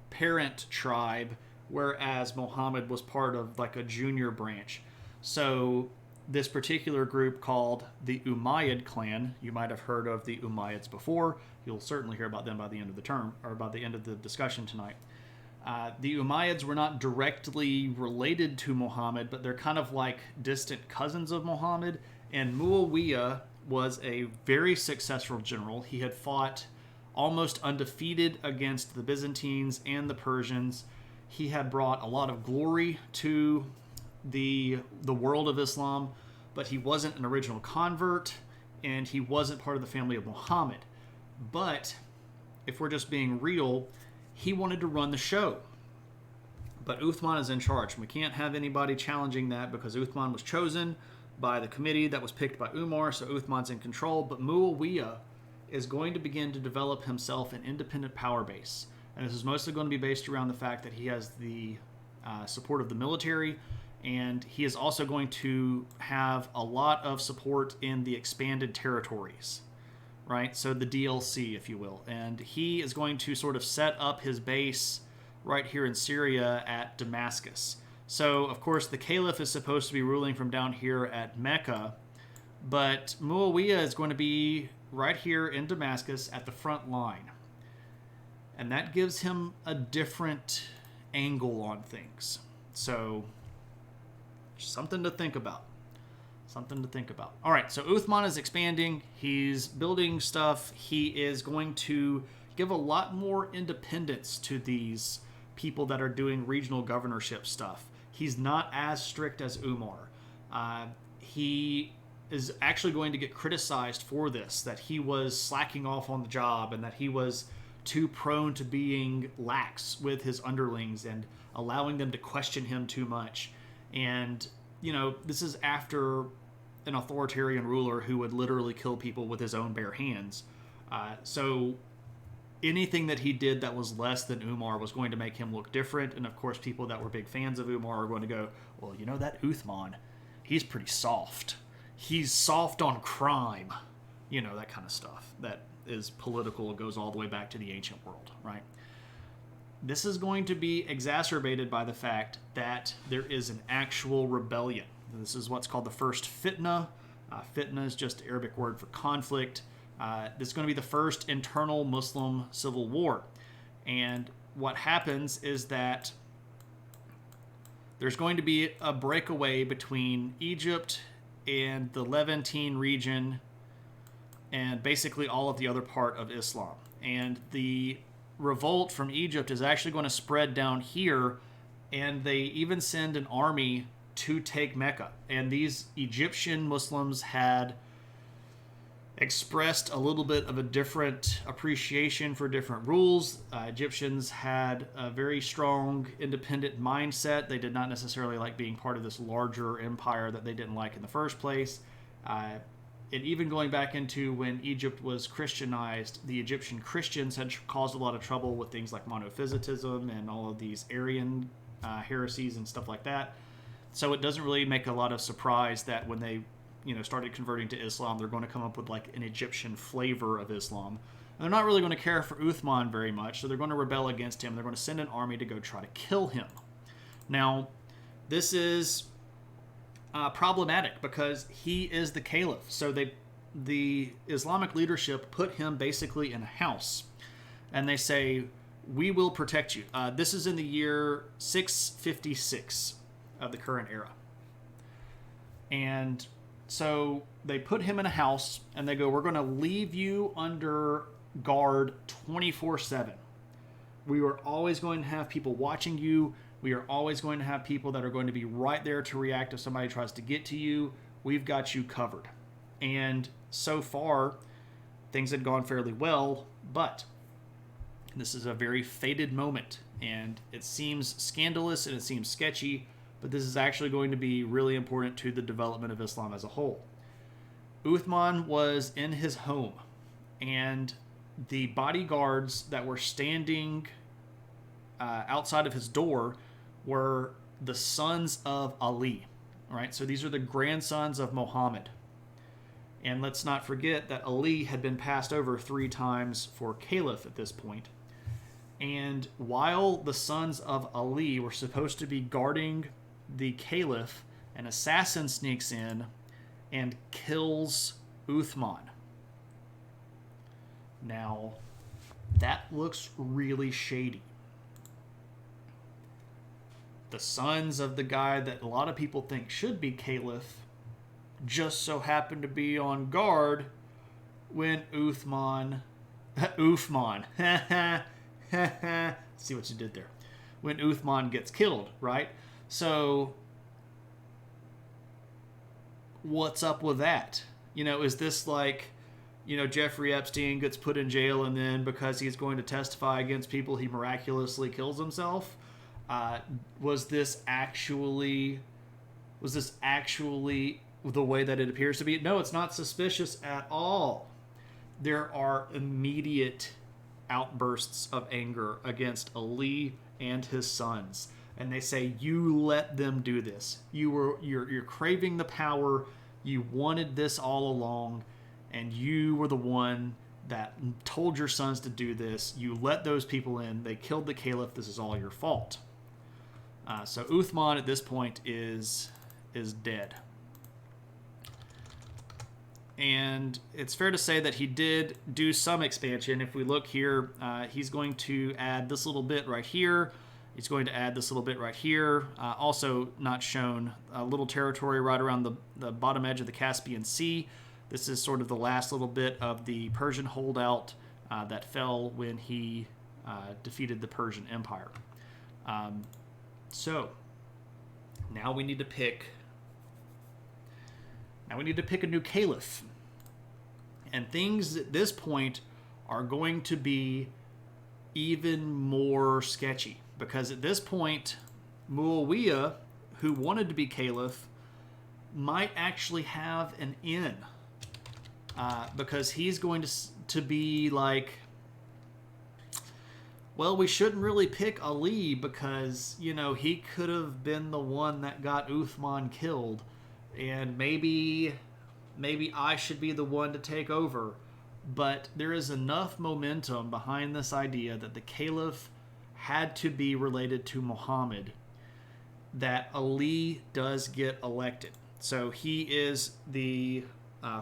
parent tribe, whereas Muhammad was part of like a junior branch. So this particular group called the Umayyad clan, you might have heard of the Umayyads before. You'll certainly hear about them by the end of the term, or by the end of the discussion tonight. The Umayyads were not directly related to Muhammad, but they're kind of like distant cousins of Muhammad. And Muawiyah was a very successful general. He had fought almost undefeated against the Byzantines and the Persians. He had brought a lot of glory to the world of Islam, but he wasn't an original convert, and he wasn't part of the family of Muhammad. But if we're just being real, he wanted to run the show. But Uthman is in charge. We can't have anybody challenging that, because Uthman was chosen by the committee that was picked by Umar, so Uthman's in control. But Muawiyah is going to begin to develop himself an independent power base. And this is mostly going to be based around the fact that he has the support of the military, and he is also going to have a lot of support in the expanded territories, right? So the DLC, if you will. And he is going to sort of set up his base right here in Syria at Damascus. So, of course, the caliph is supposed to be ruling from down here at Mecca, but Muawiyah is going to be right here in Damascus at the front line. And that gives him a different angle on things. So, something to think about. Something to think about. All right, so Uthman is expanding. He's building stuff. He is going to give a lot more independence to these people that are doing regional governorship stuff. He's not as strict as Umar. He is actually going to get criticized for this, that he was slacking off on the job and that he was too prone to being lax with his underlings and allowing them to question him too much. And, you know, this is after an authoritarian ruler who would literally kill people with his own bare hands. So anything that he did that was less than Umar was going to make him look different. And of course, people that were big fans of Umar are going to go, well, you know, that Uthman, he's pretty soft. He's soft on crime. You know, that kind of stuff that is political, goes all the way back to the ancient world, right? This is going to be exacerbated by the fact that there is an actual rebellion. This is what's called the first fitna. Fitna is just Arabic word for conflict. This is going to be the first internal Muslim civil war. And what happens is that there's going to be a breakaway between Egypt and the Levantine region and basically all of the other part of Islam. And the revolt from Egypt is actually going to spread down here, and they even send an army to take Mecca. And these Egyptian Muslims had expressed a little bit of a different appreciation for different rules. Egyptians had a very strong independent mindset. They did not necessarily like being part of this larger empire that they didn't like in the first place. And even going back into when Egypt was Christianized, the Egyptian Christians had caused a lot of trouble with things like monophysitism and all of these Arian heresies and stuff like that. So it doesn't really make a lot of surprise that when they started converting to Islam, they're going to come up with like an Egyptian flavor of Islam. And they're not really going to care for Uthman very much, so they're going to rebel against him. They're going to send an army to go try to kill him. Now, this is problematic because he is the caliph. So the Islamic leadership put him basically in a house, and they say, we will protect you. This is in the year 656 of the current era. And so they put him in a house, and they go, we're going to leave you under guard 24/7. We are always going to have people watching you. We are always going to have people that are going to be right there to react if somebody tries to get to you. We've got you covered. And so far, things had gone fairly well, but this is a very fated moment, and it seems scandalous and it seems sketchy, but this is actually going to be really important to the development of Islam as a whole. Uthman was in his home, and the bodyguards that were standing outside of his door were the sons of Ali, right? So these are the grandsons of Muhammad. And let's not forget that Ali had been passed over 3 times for caliph at this point. And while the sons of Ali were supposed to be guarding the caliph, an assassin sneaks in and kills Uthman. Now, that looks really shady. The sons of the guy that a lot of people think should be caliph just so happened to be on guard when Uthman, see what you did there, when Uthman gets killed, right? So what's up with that? Is this like, Jeffrey Epstein gets put in jail and then because he's going to testify against people, he miraculously kills himself? Was this actually the way that it appears to be? No, it's not suspicious at all. There are immediate outbursts of anger against Ali and his sons, and they say, you let them do this. You're craving the power. You wanted this all along, and you were the one that told your sons to do this. You let those people in. They killed the caliph. This is all your fault. So Uthman at this point is dead. And it's fair to say that he did do some expansion. If we look here, he's going to add this little bit right here. He's going to add this little bit right here. Also not shown, a little territory right around the bottom edge of the Caspian Sea. This is sort of the last little bit of the Persian holdout that fell when he defeated the Persian Empire. So now we need to pick a new caliph. And things at this point are going to be even more sketchy. Because at this point, Muawiyah, who wanted to be caliph, might actually have an in. Because he's going to be like well, we shouldn't really pick Ali because, he could have been the one that got Uthman killed. And maybe I should be the one to take over. But there is enough momentum behind this idea that the caliph had to be related to Muhammad that Ali does get elected. So he is the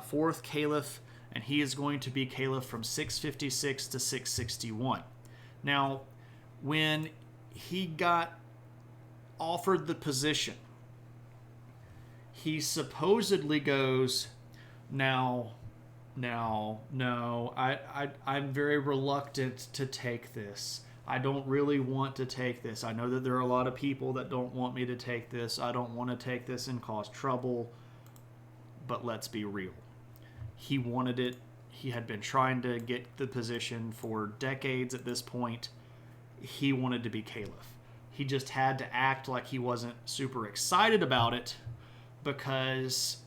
fourth caliph, and he is going to be caliph from 656 to 661. Now, when he got offered the position, he supposedly goes, no, I'm very reluctant to take this. I don't really want to take this. I know that there are a lot of people that don't want me to take this. I don't want to take this and cause trouble. But let's be real. He wanted it. He had been trying to get the position for decades at this point. He wanted to be caliph. He just had to act like he wasn't super excited about it because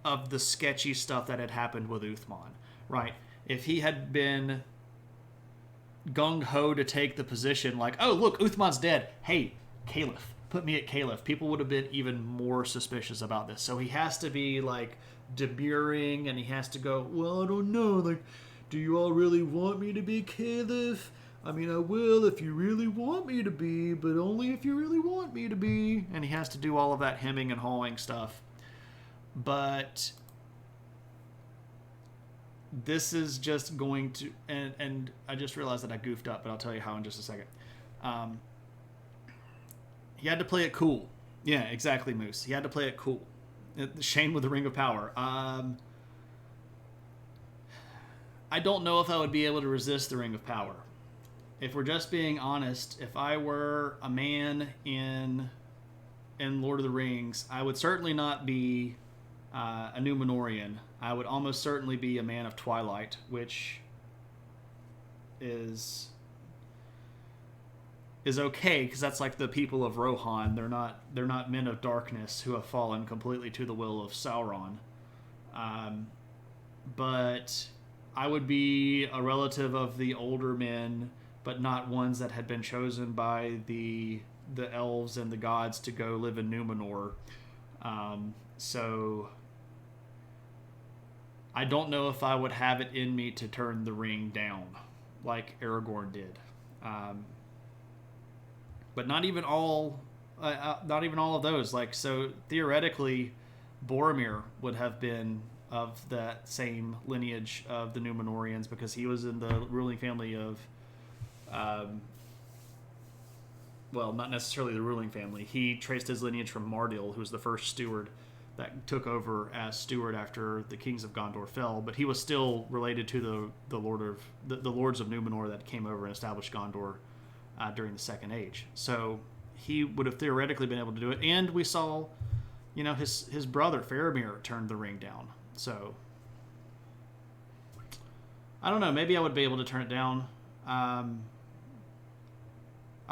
of the sketchy stuff that had happened with Uthman, right? If he had been gung-ho to take the position like, oh, look, Uthman's dead. Hey, caliph, put me at caliph. People would have been even more suspicious about this. So he has to be like demurring, and he has to go, well, I don't know, like, do you all really want me to be caliph? I mean, I will if you really want me to be, but only if you really want me to be. And he has to do all of that hemming and hawing stuff. But this is just going to, and I just realized that I goofed up, but I'll tell you how in just a second. He had to play it cool. Yeah, exactly, Moose. He had to play it cool. Shane with the Ring of Power. I don't know if I would be able to resist the Ring of Power. If we're just being honest, if I were a man in Lord of the Rings, I would certainly not be a Numenorian. I would almost certainly be a man of Twilight, which is okay because that's like the people of Rohan. They're not men of darkness who have fallen completely to the will of Sauron. But I would be a relative of the older men, but not ones that had been chosen by the elves and the gods to go live in Numenor. So I don't know if I would have it in me to turn the ring down like Aragorn did. But not even all of those. Like, so theoretically, Boromir would have been of that same lineage of the Numenorians because he was in the ruling family of, well, not necessarily the ruling family. He traced his lineage from Mardil, who was the first steward that took over as steward after the kings of Gondor fell. But he was still related to the lords of Numenor that came over and established Gondor during the Second Age. So he would have theoretically been able to do it. And we saw, his brother Faramir turned the ring down. So I don't know. Maybe I would be able to turn it down. I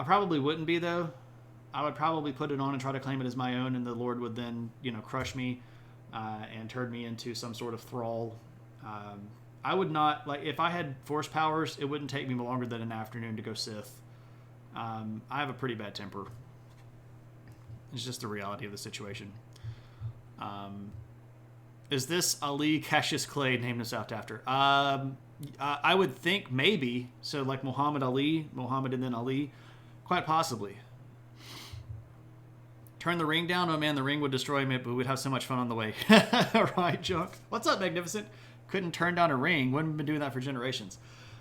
probably wouldn't be, though. I would probably put it on and try to claim it as my own, and the Lord would then, crush me and turn me into some sort of thrall. I would not, like, if I had force powers, it wouldn't take me longer than an afternoon to go Sith. I have a pretty bad temper. It's just the reality of the situation. Is this Ali Cassius Clay named himself after? I would think maybe. So like Muhammad Ali, Muhammad and then Ali. Quite possibly. Turn the ring down? Oh man, the ring would destroy me, but we'd have so much fun on the way. Right, Junk? What's up, Magnificent? Couldn't turn down a ring. Wouldn't have been doing that for generations.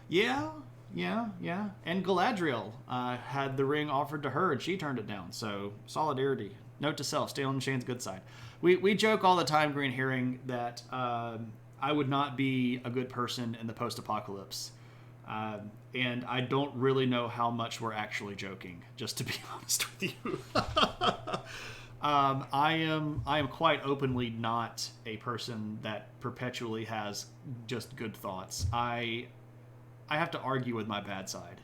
Yeah. And Galadriel had the ring offered to her, and she turned it down. So, solidarity. Note to self, stay on Shane's good side. We joke all the time, Green Herring, that I would not be a good person in the post-apocalypse. And I don't really know how much we're actually joking, just to be honest with you. I am quite openly not a person that perpetually has just good thoughts. I have to argue with my bad side,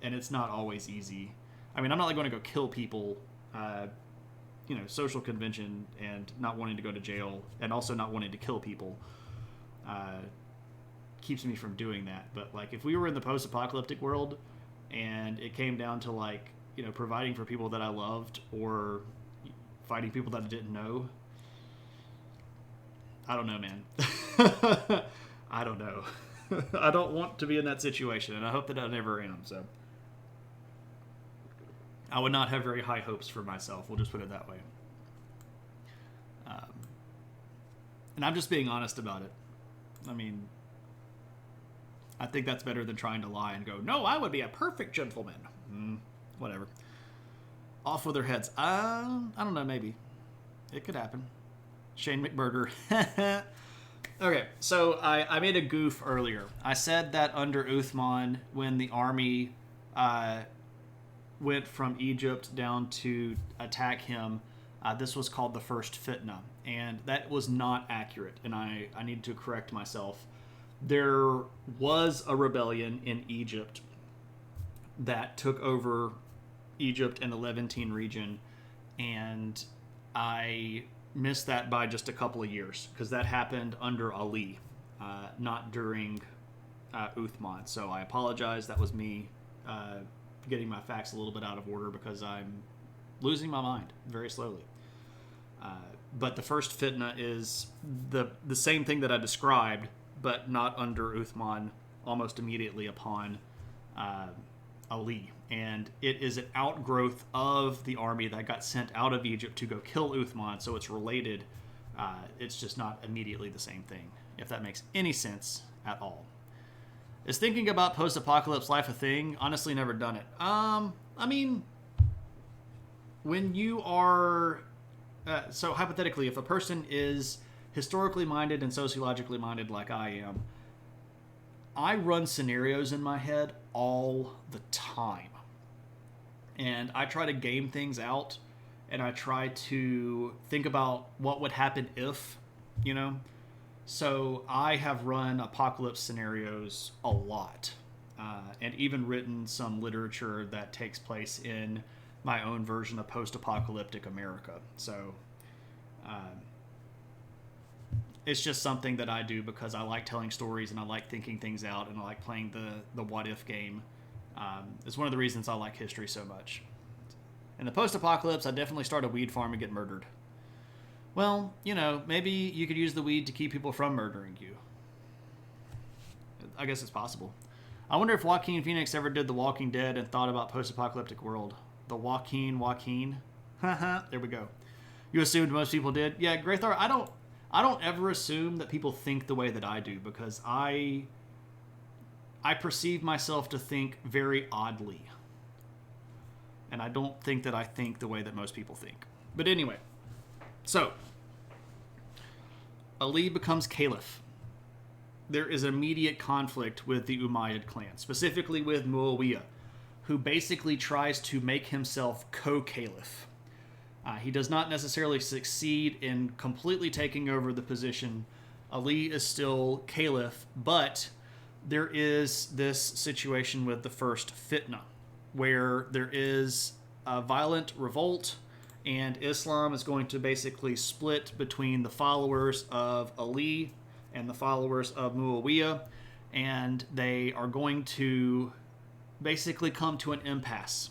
and it's not always easy. I mean, I'm not like going to go kill people, social convention and not wanting to go to jail and also not wanting to kill people keeps me from doing that. But like, if we were in the post-apocalyptic world, and it came down to like, providing for people that I loved or fighting people that I didn't know. I don't know, man. I don't know. I don't want to be in that situation, and I hope that I never am. So I would not have very high hopes for myself. We'll just put it that way. And I'm just being honest about it. I mean, I think that's better than trying to lie and go, no, I would be a perfect gentleman. Whatever. Off with their heads. I don't know, maybe. It could happen. Shane McBurger. Okay, so I made a goof earlier. I said that under Uthman, when the army went from Egypt down to attack him, this was called the first fitna. And that was not accurate, and I need to correct myself. There was a rebellion in Egypt that took over Egypt and the Levantine region, and I missed that by just a couple of years because that happened under Ali, not during Uthman. So I apologize. That was me getting my facts a little bit out of order because I'm losing my mind very slowly. But the first fitna is the same thing that I described, but not under Uthman, almost immediately upon Ali. And it is an outgrowth of the army that got sent out of Egypt to go kill Uthman, so it's related. It's just not immediately the same thing, if that makes any sense at all. Is thinking about post-apocalypse life a thing? Honestly, never done it. I mean, when you are... so hypothetically, if a person is historically minded and sociologically minded like I am, I run scenarios in my head all the time. And I try to game things out, and I try to think about what would happen if, So I have run apocalypse scenarios a lot, and even written some literature that takes place in my own version of post-apocalyptic America. So it's just something that I do because I like telling stories and I like thinking things out and I like playing the what-if game. It's one of the reasons I like history so much. In the post-apocalypse, I definitely start a weed farm and get murdered. Well, maybe you could use the weed to keep people from murdering you. I guess it's possible. I wonder if Joaquin Phoenix ever did The Walking Dead and thought about post-apocalyptic world. The Joaquin. Haha, there we go. You assumed most people did? Yeah, Graythar, I don't ever assume that people think the way that I do because I perceive myself to think very oddly. And I don't think that I think the way that most people think. But anyway, so Ali becomes caliph. There is immediate conflict with the Umayyad clan, specifically with Muawiyah, who basically tries to make himself co-caliph. He does not necessarily succeed in completely taking over the position. Ali is still caliph, but there is this situation with the first fitna, where there is a violent revolt, and Islam is going to basically split between the followers of Ali and the followers of Muawiyah, and they are going to basically come to an impasse.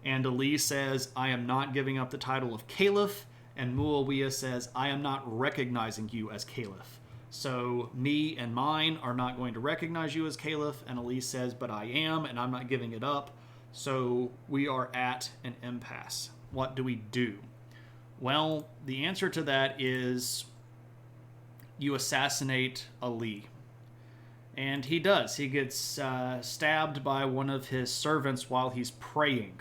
And Ali says, I am not giving up the title of caliph, and Muawiyah says, I am not recognizing you as caliph. So me and mine are not going to recognize you as caliph, and Ali says, but I am, and I'm not giving it up. So we are at an impasse. What do we do? Well, the answer to that is you assassinate Ali. And he does. He gets stabbed by one of his servants while he's praying.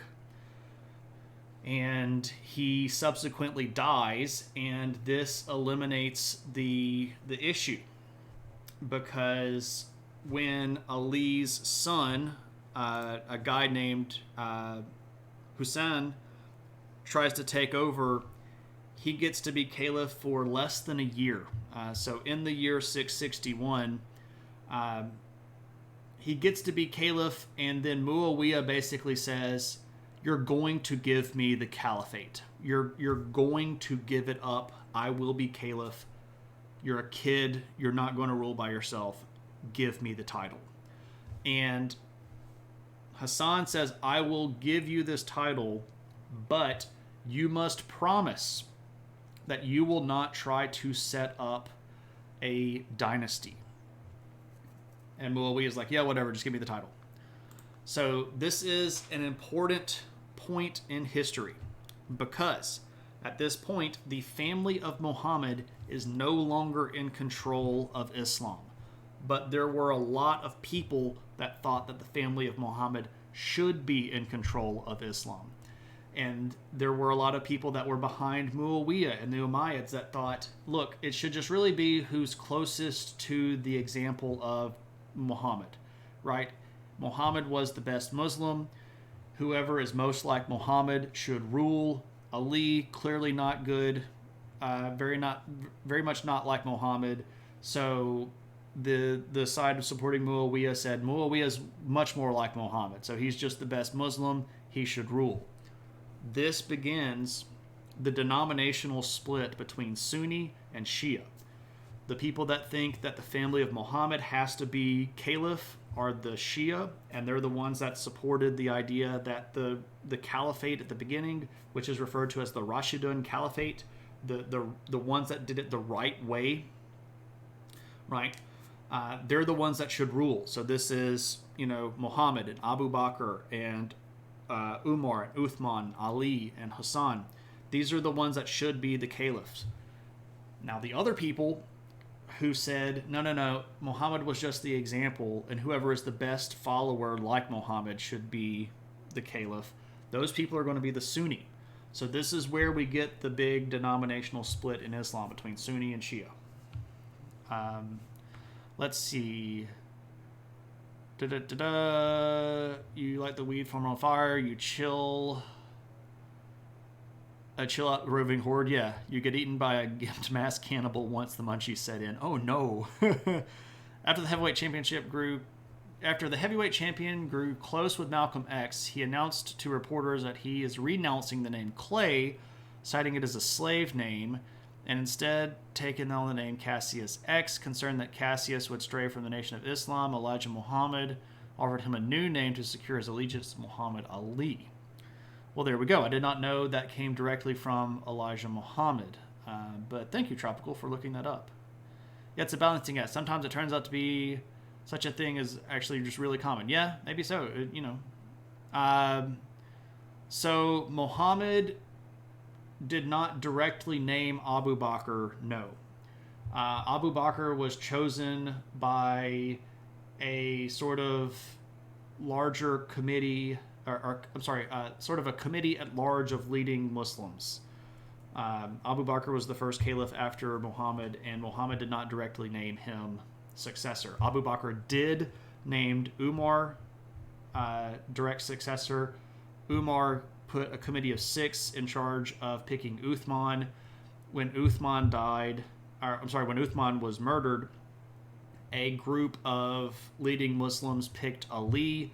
And he subsequently dies, and this eliminates the issue. Because when Ali's son, a guy named Hussein, tries to take over, he gets to be caliph for less than a year. So in the year 661, he gets to be caliph, and then Muawiyah basically says, you're going to give me the caliphate. You're going to give it up. I will be caliph. You're a kid. You're not going to rule by yourself. Give me the title. And Hassan says, I will give you this title, but you must promise that you will not try to set up a dynasty. And Muawiyah is like, yeah, whatever, just give me the title. So this is an important point in history because at this point, the family of Muhammad is no longer in control of Islam. But there were a lot of people that thought that the family of Muhammad should be in control of Islam. And there were a lot of people that were behind Muawiyah and the Umayyads that thought, look, it should just really be who's closest to the example of Muhammad, right? Muhammad was the best Muslim. Whoever is most like Muhammad should rule. Ali, clearly not good, very much not like Muhammad. So the side of supporting Muawiyah said Muawiyah is much more like Muhammad. So he's just the best Muslim. He should rule. This begins the denominational split between Sunni and Shia. The people that think that the family of Muhammad has to be caliph are the Shia, and they're the ones that supported the idea that the caliphate at the beginning, which is referred to as the Rashidun Caliphate, the ones that did it the right way, right? They're the ones that should rule. So this is, Muhammad and Abu Bakr and Umar and Uthman, Ali and Hassan. These are the ones that should be the caliphs. Now the other people who said, no, Muhammad was just the example, and whoever is the best follower like Muhammad should be the caliph, those people are going to be the Sunni. So this is where we get the big denominational split in Islam between Sunni and Shia. Let's see. You light the weed from on fire, you chill out roving horde. Yeah, you get eaten by a gimped mass cannibal once the munchies set in. Oh no. After the heavyweight champion grew close with Malcolm X, he announced to reporters that he is renouncing the name Clay, citing it as a slave name, and instead taking on the name Cassius X, concerned that Cassius would stray from the Nation of Islam. Elijah Muhammad offered him a new name to secure his allegiance to Muhammad Ali. Well, there we go. I did not know that came directly from Elijah Muhammad. But thank you, Tropical, for looking that up. Yeah, it's a balancing act. Sometimes it turns out to be such a thing as actually just really common. Yeah, maybe so. So Muhammad did not directly name Abu Bakr, no. Abu Bakr was chosen by a sort of larger committee, sort of a committee at large of leading Muslims. Abu Bakr was the first caliph after Muhammad, and Muhammad did not directly name him successor. Abu Bakr did named Umar direct successor. Umar put a committee of 6 in charge of picking Uthman. When Uthman when Uthman was murdered, a group of leading Muslims picked Ali,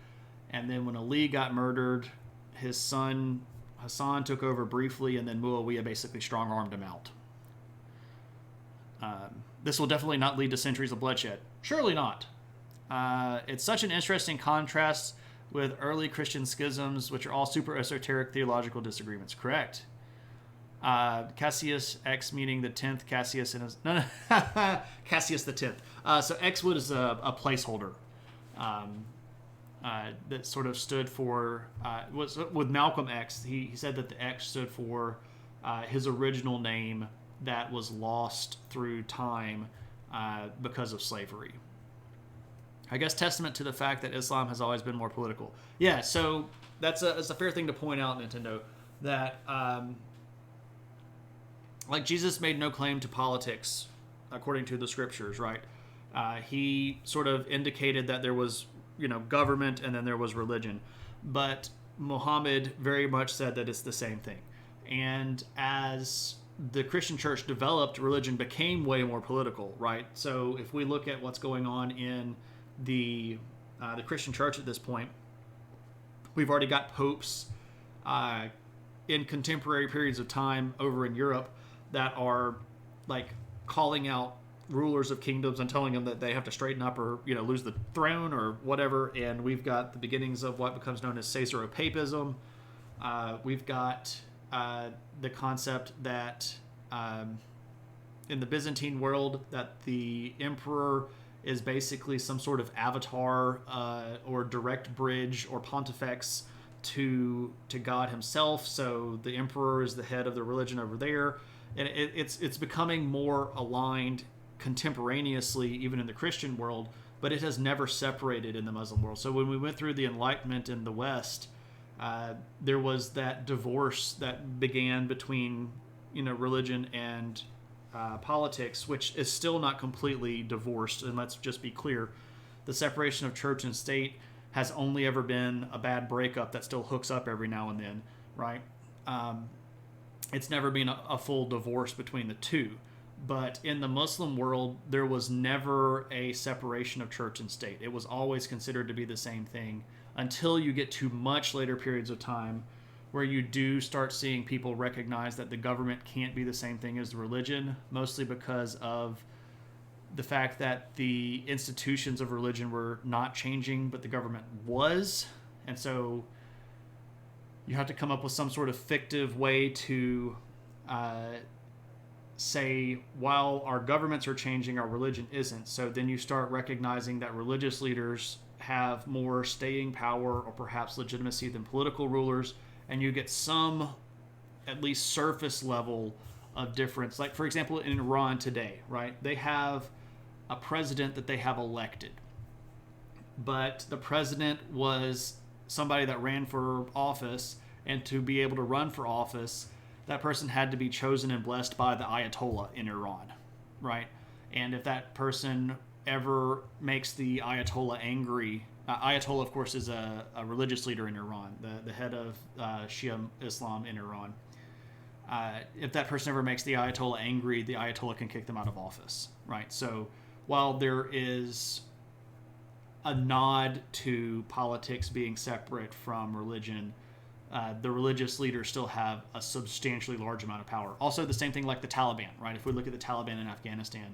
and then when Ali got murdered, his son Hassan took over briefly, and then Muawiyah basically strong-armed him out. This will definitely not lead to centuries of bloodshed. Surely not. It's such an interesting contrast with early Christian schisms, which are all super esoteric theological disagreements. Correct. Cassius X, meaning the 10th. Cassius and his... No. Cassius the 10th. So X was a placeholder. That sort of stood for... was with Malcolm X, he said that the X stood for his original name that was lost through time because of slavery. I guess testament to the fact that Islam has always been more political. Yeah, so that's a fair thing to point out, Nintendo, that like Jesus made no claim to politics according to the scriptures, right? He sort of indicated that there was, government and then there was religion. But Muhammad very much said that it's the same thing. And as the Christian church developed, religion became way more political, right? So if we look at what's going on in the Christian church at this point, we've already got popes in contemporary periods of time over in Europe that are like calling out rulers of kingdoms and telling them that they have to straighten up or lose the throne or whatever. And we've got the beginnings of what becomes known as Caesaropapism. We've got the concept that in the Byzantine world that the emperor is basically some sort of avatar or direct bridge or pontifex to God himself. So the emperor is the head of the religion over there, and it's becoming more aligned contemporaneously even in the Christian world, but it has never separated in the Muslim world. So when we went through the Enlightenment in the West, there was that divorce that began between religion and politics, which is still not completely divorced. And let's just be clear, the separation of church and state has only ever been a bad breakup that still hooks up every now and then, right? It's never been a full divorce between the two. But in the Muslim world, there was never a separation of church and state. It was always considered to be the same thing until you get to much later periods of time where you do start seeing people recognize that the government can't be the same thing as the religion, mostly because of the fact that the institutions of religion were not changing, but the government was. And so you have to come up with some sort of fictive way to say, while our governments are changing, our religion isn't. So then you start recognizing that religious leaders have more staying power or perhaps legitimacy than political rulers, and you get some, at least surface level of difference. Like, for example, in Iran today, right? They have a president that they have elected, but the president was somebody that ran for office, and to be able to run for office, that person had to be chosen and blessed by the Ayatollah in Iran, right? And if that person ever makes the Ayatollah angry, Ayatollah, of course, is a religious leader in Iran, the head of Shia Islam in Iran. If that person ever makes the Ayatollah angry, the Ayatollah can kick them out of office, right? So while there is a nod to politics being separate from religion, the religious leaders still have a substantially large amount of power. Also, the same thing like the Taliban, right? If we look at the Taliban in Afghanistan,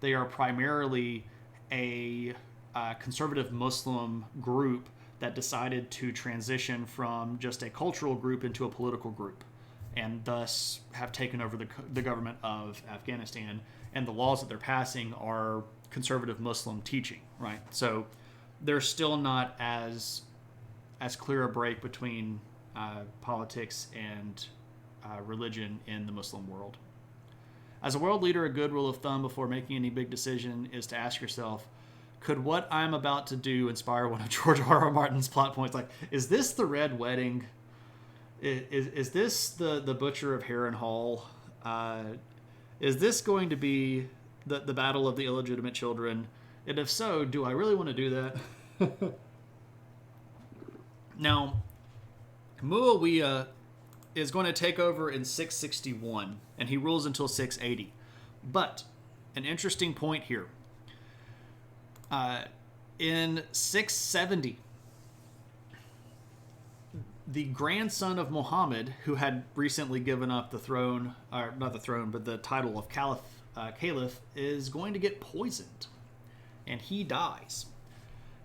they are primarily a conservative Muslim group that decided to transition from just a cultural group into a political group, and thus have taken over the government of Afghanistan. And the laws that they're passing are conservative Muslim teaching, right? So there's still not as clear a break between politics and religion in the Muslim world. As a world leader, a good rule of thumb before making any big decision is to ask yourself, could what I'm about to do inspire one of George R.R. Martin's plot points? Like, is this the Red Wedding? Is this the Butcher of Harrenhal? Is this going to be the Battle of the Illegitimate Children? And if so, do I really want to do that? Now, Muawiyah is going to take over in 661, and he rules until 680. But an interesting point here. In 670, the grandson of Muhammad, who had recently given up the throne, or not the throne, but the title of Caliph, is going to get poisoned, and he dies.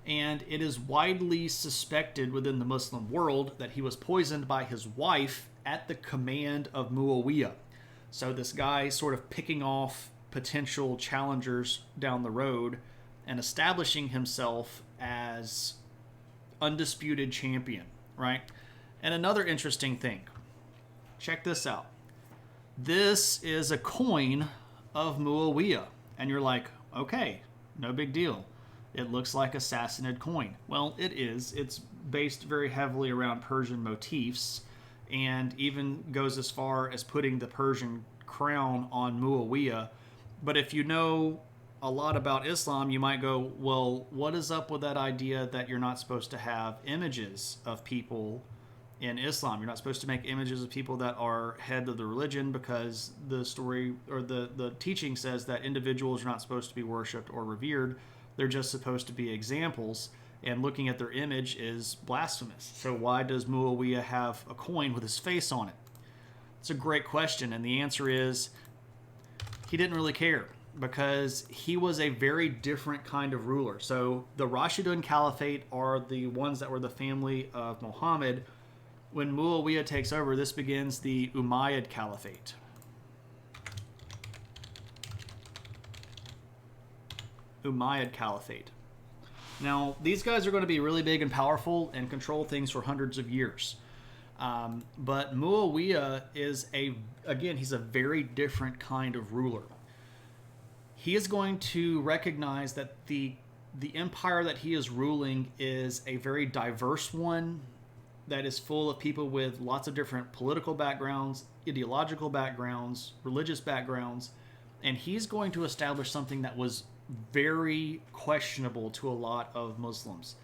And it is widely suspected within the Muslim world that he was poisoned by his wife at the command of Muawiyah. So this guy sort of picking off potential challengers down the road and establishing himself as undisputed champion, right? And another interesting thing, check this out. This is a coin of Muawiyah. And you're like, okay, no big deal. It looks like a Sassanid coin. Well, it is. It's based very heavily around Persian motifs, and even goes as far as putting the Persian crown on Muawiyah. But if you know a lot about Islam, you might go, well, what is up with that idea that you're not supposed to have images of people in Islam? You're not supposed to make images of people that are head of the religion, because the story or the teaching says that individuals are not supposed to be worshipped or revered. They're just supposed to be examples, and looking at their image is blasphemous. So why does Muawiyah have a coin with his face on it? It's a great question, and the answer is he didn't really care. because he was a very different kind of ruler. So the Rashidun Caliphate are the ones that were the family of Muhammad. When Muawiyah takes over, this begins the Umayyad Caliphate. Umayyad Caliphate. Now, these guys are going to be really big and powerful and control things for hundreds of years. But Muawiyah is he's a very different kind of ruler. He is going to recognize that the empire that he is ruling is a very diverse one that is full of people with lots of different political backgrounds, ideological backgrounds, religious backgrounds, and he's going to establish something that was very questionable to a lot of Muslims.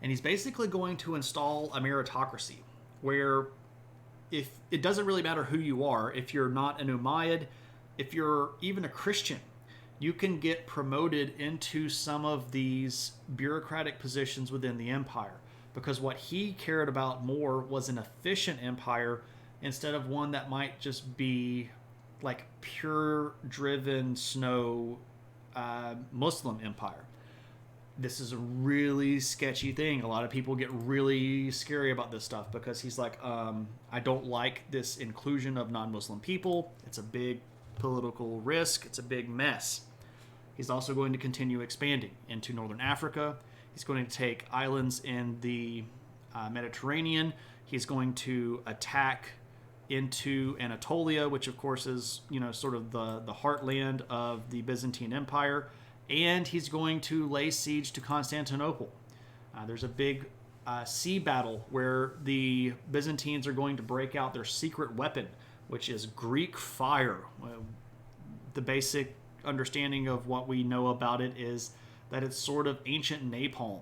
And he's basically going to install a meritocracy where if it doesn't really matter who you are, if you're not an Umayyad, if you're even a Christian, you can get promoted into some of these bureaucratic positions within the empire. Because what he cared about more was an efficient empire instead of one that might just be like pure driven snow Muslim empire. This is a really sketchy thing. A lot of people get really scary about this stuff because he's like, I don't like this inclusion of non-Muslim people. It's a big political risk. It's a big mess. He's also going to continue expanding into northern Africa. He's going to take islands in the Mediterranean. He's going to attack into Anatolia, which of course is, sort of the heartland of the Byzantine Empire. And he's going to lay siege to Constantinople. There's a big sea battle where the Byzantines are going to break out their secret weapon, which is Greek fire. The basic understanding of what we know about it is that it's sort of ancient napalm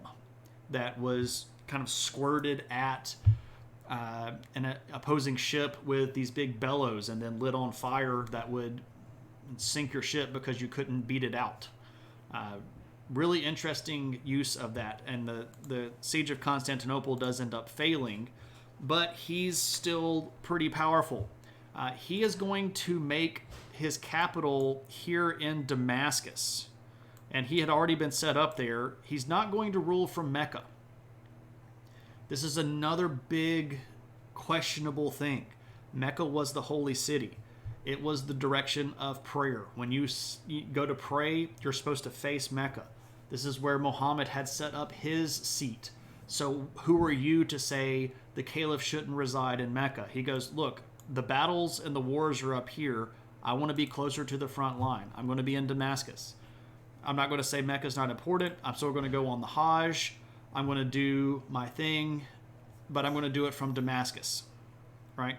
that was kind of squirted at an opposing ship with these big bellows and then lit on fire that would sink your ship because you couldn't beat it out. Really interesting use of that. And the siege of Constantinople does end up failing, but he's still pretty powerful. He is going to make his capital here in Damascus. And he had already been set up there. He's not going to rule from Mecca. This is another big questionable thing. Mecca was the holy city. It was the direction of prayer. When you go to pray, you're supposed to face Mecca. This is where Muhammad had set up his seat. So who are you to say the caliph shouldn't reside in Mecca? He goes, look, the battles and the wars are up here. I want to be closer to the front line. I'm going to be in Damascus. I'm not going to say Mecca's not important. I'm still going to go on the Hajj. I'm going to do my thing, but I'm going to do it from Damascus, right?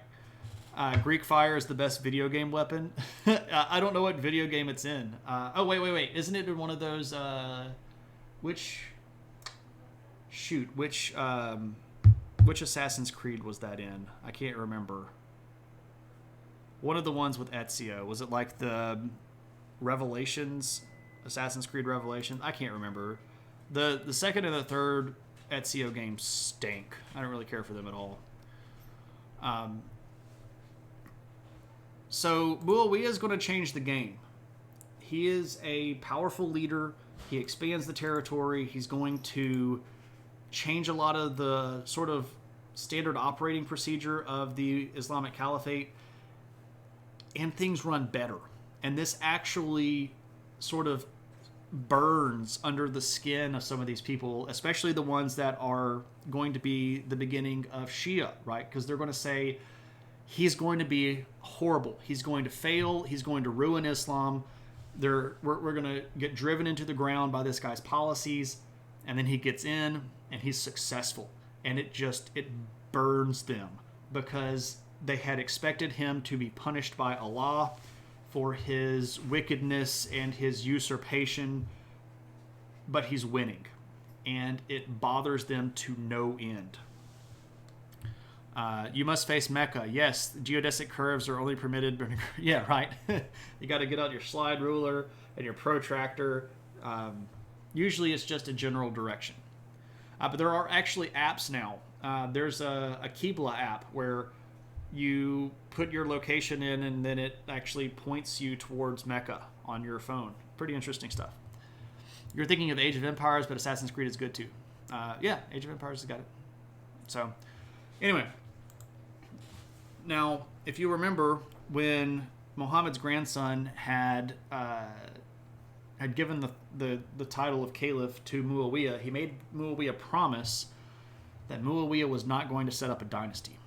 Greek fire is the best video game weapon. I don't know what video game it's in. Wait. Isn't it in one of those, which Assassin's Creed was that in? I can't remember. One of the ones with Ezio. Was it like the Revelations, Assassin's Creed Revelations? I can't remember. The second and the third Ezio games stink. I don't really care for them at all. So Muawiyah is going to change the game. He is a powerful leader. He expands the territory. He's going to change a lot of the sort of standard operating procedure of the Islamic Caliphate, and things run better. And this actually sort of burns under the skin of some of these people, especially the ones that are going to be the beginning of Shia, right? Because they're going to say, he's going to be horrible. He's going to fail. He's going to ruin Islam. We're going to get driven into the ground by this guy's policies. And then he gets in and he's successful. And it burns them because they had expected him to be punished by Allah for his wickedness and his usurpation, but he's winning. And it bothers them to no end. You must face Mecca. Yes, geodesic curves are only permitted. Yeah, right. You got to get out your slide ruler and your protractor. Usually it's just a general direction. But there are actually apps now. There's a Qibla app where you put your location in and then it actually points you towards Mecca on your phone. pretty interesting stuff. You're thinking of Age of Empires, but Assassin's Creed is good too. Yeah, Age of Empires has got it. So, anyway. Now, if you remember, when Muhammad's grandson had given the title of Caliph to Muawiyah, he made Muawiyah promise that Muawiyah was not going to set up a dynasty.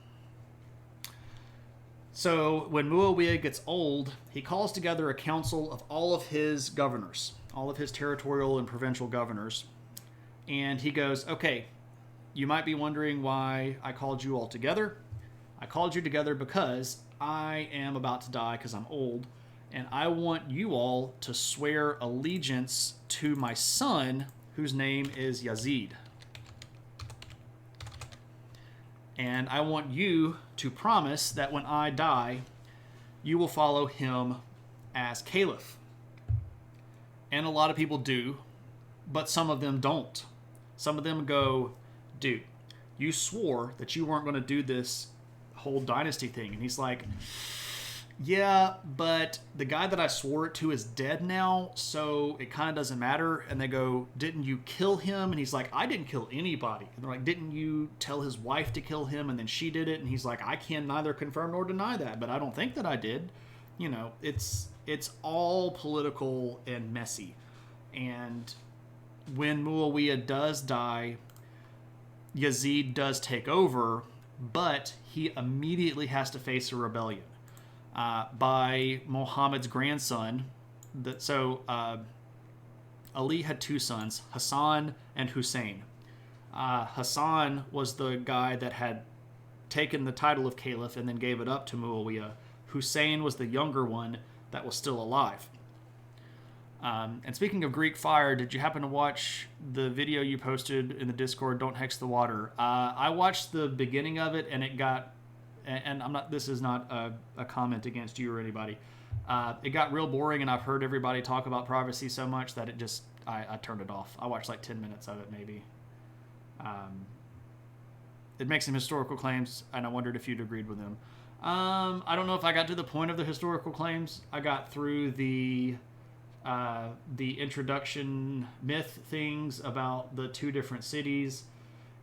So when Muawiyah gets old, he calls together a council of all of his governors, all of his territorial and provincial governors, and he goes, okay, you might be wondering why I called you all together. I called you together because I am about to die because I'm old, and I want you all to swear allegiance to my son, whose name is Yazid. And I want you to promise that when I die, you will follow him as caliph. And a lot of people do, but some of them don't. Some of them go, dude, you swore that you weren't going to do this whole dynasty thing. And he's like, yeah, but the guy that I swore it to is dead now, so it kind of doesn't matter. And they go, didn't you kill him? And he's like, I didn't kill anybody. And they're like, didn't you tell his wife to kill him and then she did it? And he's like, I can neither confirm nor deny that, but I don't think that I did. You know, it's all political and messy. And when Muawiyah does die, Yazid does take over, but he immediately has to face a rebellion by Muhammad's grandson. Ali had two sons, Hassan and Hussein. Hassan was the guy that had taken the title of caliph and then gave it up to Muawiyah. Hussein was the younger one that was still alive. And speaking of Greek fire, did you happen to watch the video you posted in the Discord, Don't Hex the Water? I watched the beginning of it, and it got, and I'm not, this is not a comment against you or anybody. It got real boring, and I've heard everybody talk about prophecy so much that it just, I turned it off. I watched like 10 minutes of it, maybe. It makes some historical claims, and I wondered if you'd agreed with them. I don't know if I got to the point of the historical claims. I got through the introduction myth things about the two different cities,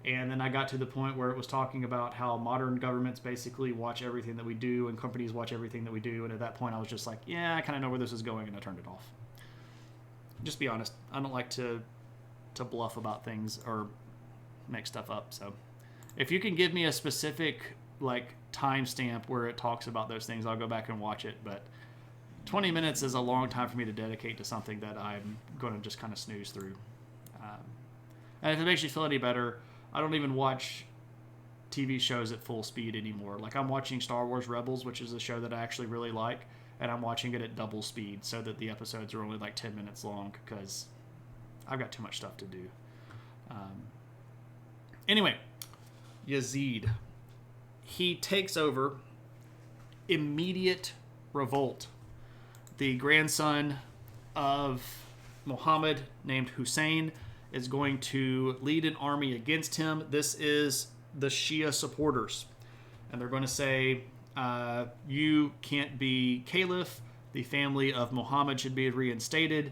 and then I got to the point where it was talking about how modern governments basically watch everything that we do and companies watch everything that we do, and at that point I was just like, yeah, I kind of know where this is going, and I turned it off. Just be honest, I don't like to bluff about things or make stuff up. So if you can give me a specific like timestamp where it talks about those things, I'll go back and watch it, but 20 minutes is a long time for me to dedicate to something that I'm going to just kind of snooze through. And if it makes you feel any better, I don't even watch TV shows at full speed anymore. Like, I'm watching Star Wars Rebels, which is a show that I actually really like, and I'm watching it at double speed so that the episodes are only like 10 minutes long because I've got too much stuff to do. Anyway, Yazid. He takes over. Immediate revolt. The grandson of Muhammad, named Hussein, is going to lead an army against him. This is the Shia supporters. And they're going to say, you can't be caliph. The family of Muhammad should be reinstated.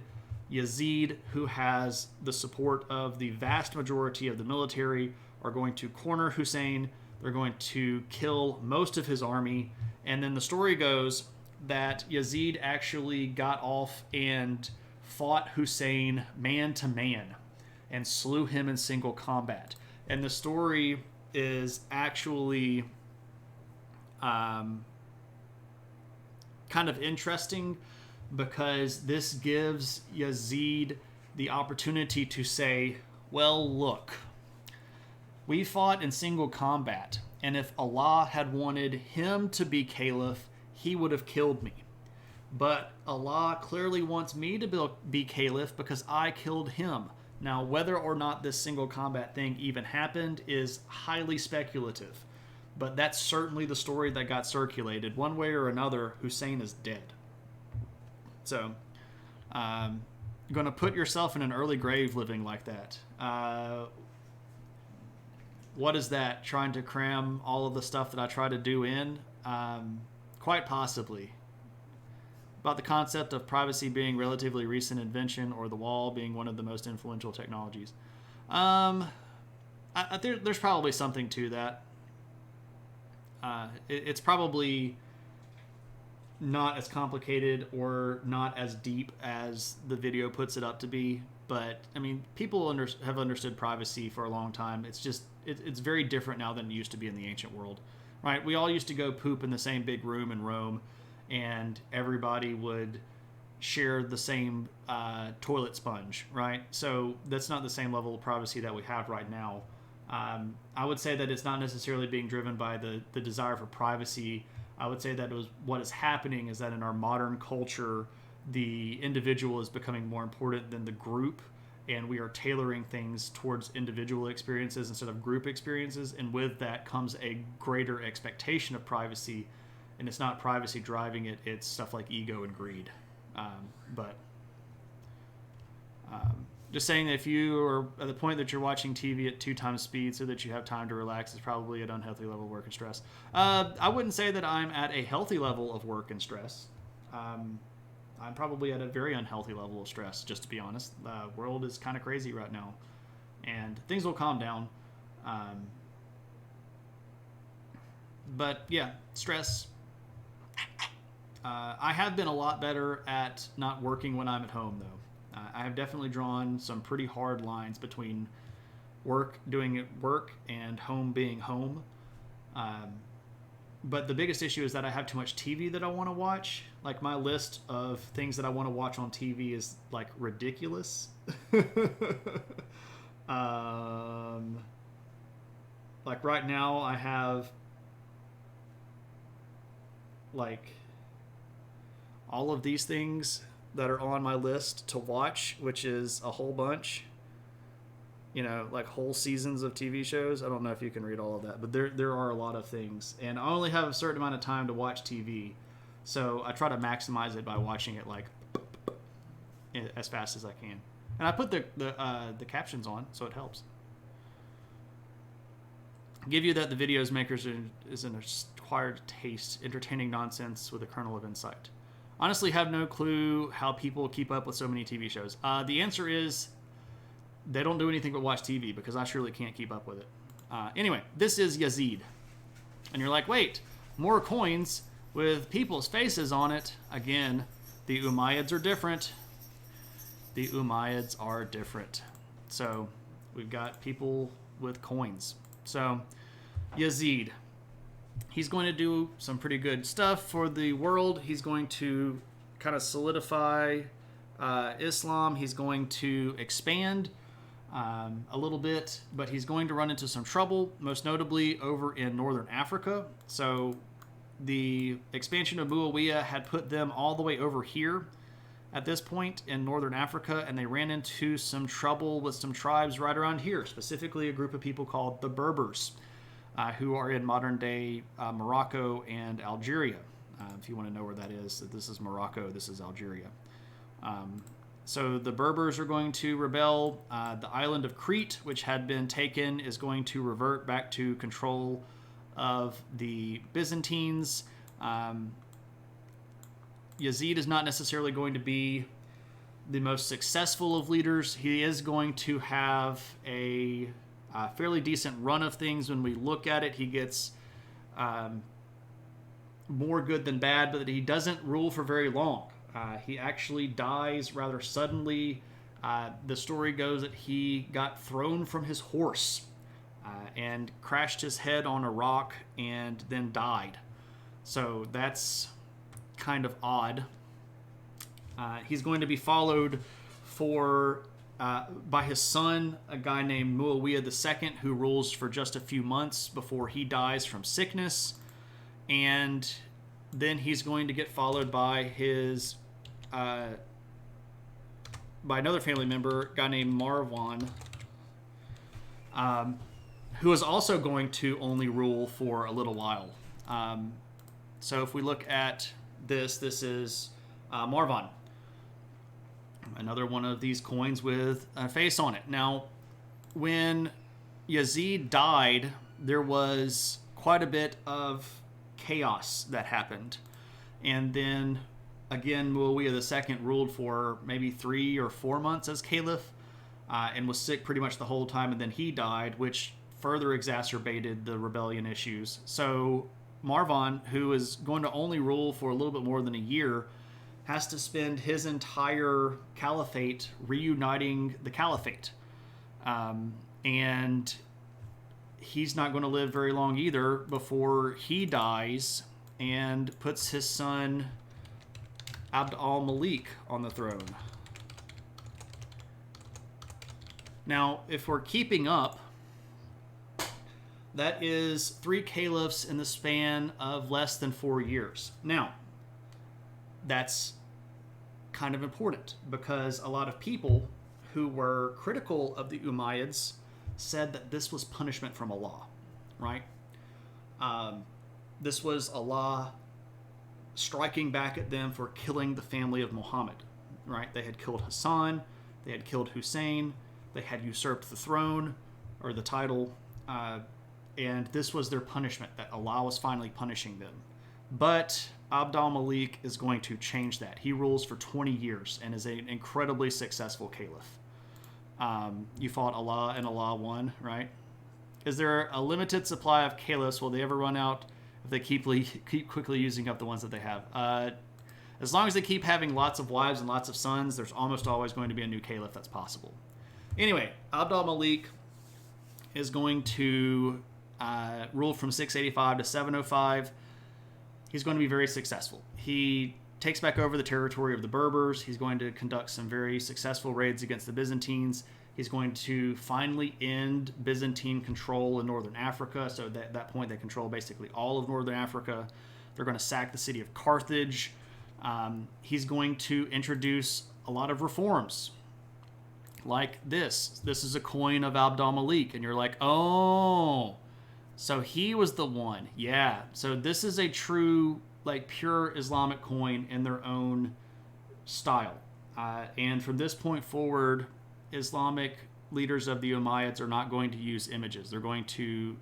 Yazid, who has the support of the vast majority of the military, are going to corner Hussein. They're going to kill most of his army. And then the story goes that Yazid actually got off and fought Hussein man to man and slew him in single combat. And the story is actually kind of interesting because this gives Yazid the opportunity to say, well, look, we fought in single combat, and if Allah had wanted him to be caliph, he would have killed me. But Allah clearly wants me to be caliph because I killed him. Now, whether or not this single combat thing even happened is highly speculative. But that's certainly the story that got circulated. One way or another, Hussein is dead. So, going to put yourself in an early grave living like that. What is that? Trying to cram all of the stuff that I try to do in? Quite possibly. about the concept of privacy being relatively recent invention or the wall being one of the most influential technologies. There's probably something to that. It's probably not as complicated or not as deep as the video puts it up to be. But I mean, people have understood privacy for a long time. It's very different now than it used to be in the ancient world, right? We all used to go poop in the same big room in Rome, and everybody would share the same toilet sponge, right? So that's not the same level of privacy that we have right now. I would say that it's not necessarily being driven by the desire for privacy. I would say that what is happening is that in our modern culture, the individual is becoming more important than the group, and we are tailoring things towards individual experiences instead of group experiences, and with that comes a greater expectation of privacy, and it's not privacy driving it, it's stuff like ego and greed. Just saying that if you are at the point that you're watching TV at 2 times speed so that you have time to relax is probably an unhealthy level of work and stress. I wouldn't say that I'm at a healthy level of work and stress. I'm probably at a very unhealthy level of stress, just to be honest. The world is kind of crazy right now, and things will calm down. But yeah, stress. I have been a lot better at not working when I'm at home, though. I have definitely drawn some pretty hard lines between work, doing it work, and home being home. But the biggest issue is that I have too much TV that I want to watch. Like, my list of things that I want to watch on TV is, like, ridiculous. Like, right now I have, like, all of these things that are on my list to watch, which is a whole bunch. You know, like whole seasons of TV shows. I don't know if you can read all of that, but there are a lot of things. And I only have a certain amount of time to watch TV. So I try to maximize it by watching it like as fast as I can. And I put the captions on, so it helps. Give you that the videos makers is an acquired taste, entertaining nonsense with a kernel of insight. Honestly, have no clue how people keep up with so many TV shows. The answer is they don't do anything but watch TV, because I surely can't keep up with it. Anyway, this is Yazid. And you're like, wait, more coins with people's faces on it. Again, the Umayyads are different. The Umayyads are different. So we've got people with coins. So Yazid. He's going to do some pretty good stuff for the world. He's going to kind of solidify Islam. He's going to expand a little bit, but he's going to run into some trouble, most notably over in northern Africa. So the expansion of Muawiyah had put them all the way over here at this point in northern Africa, and they ran into some trouble with some tribes right around here, specifically a group of people called the Berbers. Who are in modern-day Morocco and Algeria. If you want to know where that is, this is Morocco, this is Algeria. So the Berbers are going to rebel. The island of Crete, which had been taken, is going to revert back to control of the Byzantines. Yazid is not necessarily going to be the most successful of leaders. He is going to have a fairly decent run of things. When we look at it, he gets more good than bad, but he doesn't rule for very long. He actually dies rather suddenly. The story goes that he got thrown from his horse and crashed his head on a rock and then died. So that's kind of odd. He's going to be followed by his son, a guy named Muawiyah II, who rules for just a few months before he dies from sickness. And then he's going to get followed by his by another family member, a guy named Marwan, who is also going to only rule for a little while. So if we look at this is Marwan. Another one of these coins with a face on it. Now, when Yazid died, there was quite a bit of chaos that happened. And then again, Muawiyah II ruled for maybe 3 or 4 months as caliph, and was sick pretty much the whole time, and then he died, which further exacerbated the rebellion issues. So Marwan, who is going to only rule for a little bit more than a year, has to spend his entire caliphate reuniting the caliphate. And he's not going to live very long either before he dies and puts his son Abd al-Malik on the throne. Now, if we're keeping up, that is 3 caliphs in the span of less than 4 years. Now, that's kind of important because a lot of people who were critical of the Umayyads said that this was punishment from Allah, right? This was Allah striking back at them for killing the family of Muhammad, right? They had killed Hassan, they had killed Hussein, they had usurped the throne or the title, and this was their punishment, that Allah was finally punishing them. But Abd al-Malik is going to change that. He rules for 20 years and is an incredibly successful caliph. You fought Allah and Allah won, right? Is there a limited supply of caliphs? Will they ever run out if they keep quickly using up the ones that they have? As long as they keep having lots of wives and lots of sons, there's almost always going to be a new caliph that's possible. Anyway, Abd al-Malik is going to rule from 685 to 705. He's going to be very successful. He takes back over the territory of the Berbers. He's going to conduct some very successful raids against the Byzantines. He's going to finally end Byzantine control in northern Africa. So at that point, they control basically all of northern Africa. They're going to sack the city of Carthage. He's going to introduce a lot of reforms, like this. This is a coin of Abd al-Malik, and you're like, oh, so he was the one. Yeah. So this is a true, like, pure Islamic coin in their own style. And from this point forward, Islamic leaders of the Umayyads are not going to use images. They're going to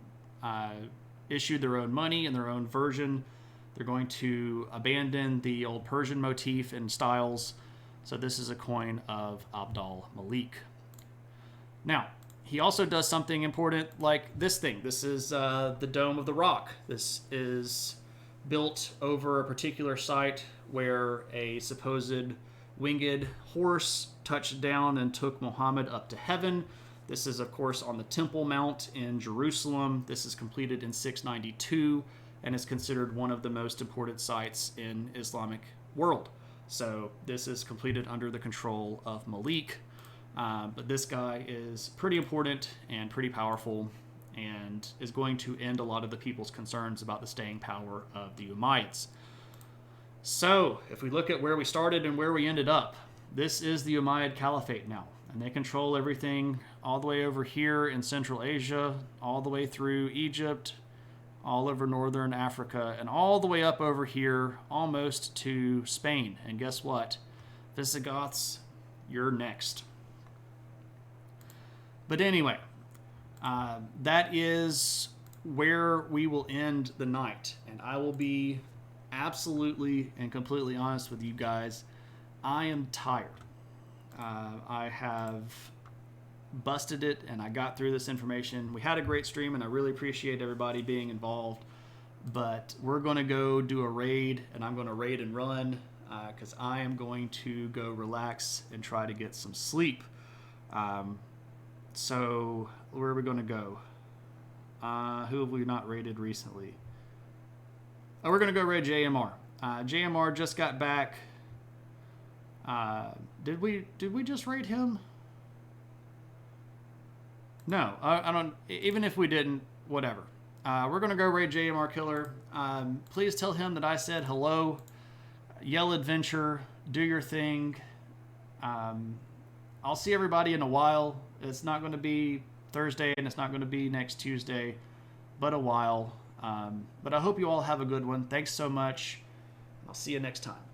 issue their own money and their own version. They're going to abandon the old Persian motif and styles. So this is a coin of Abd al-Malik. Now, he also does something important like this thing. This is the Dome of the Rock. This is built over a particular site where a supposed winged horse touched down and took Muhammad up to heaven. This is, of course, on the Temple Mount in Jerusalem. This is completed in 692 and is considered one of the most important sites in Islamic world. So this is completed under the control of Malik. But this guy is pretty important and pretty powerful and is going to end a lot of the people's concerns about the staying power of the Umayyads. So if we look at where we started and where we ended up, this is the Umayyad Caliphate now. And they control everything all the way over here in Central Asia, all the way through Egypt, all over northern Africa, and all the way up over here almost to Spain. And guess what? Visigoths, you're next. But anyway, that is where we will end the night. And I will be absolutely and completely honest with you guys. I am tired. I have busted it and I got through this information. We had a great stream and I really appreciate everybody being involved. But we're going to go do a raid, and I'm going to raid and run because I am going to go relax and try to get some sleep. So where are we going to go? Who have we not raided recently? Oh, we're going to go raid JMR. JMR just got back. Did we just raid him? No, I don't. Even if we didn't, whatever. We're going to go raid JMR Killer. Please tell him that I said hello. Yell adventure. Do your thing. I'll see everybody in a while. It's not going to be Thursday and it's not going to be next Tuesday, but a while. But I hope you all have a good one. Thanks so much. I'll see you next time.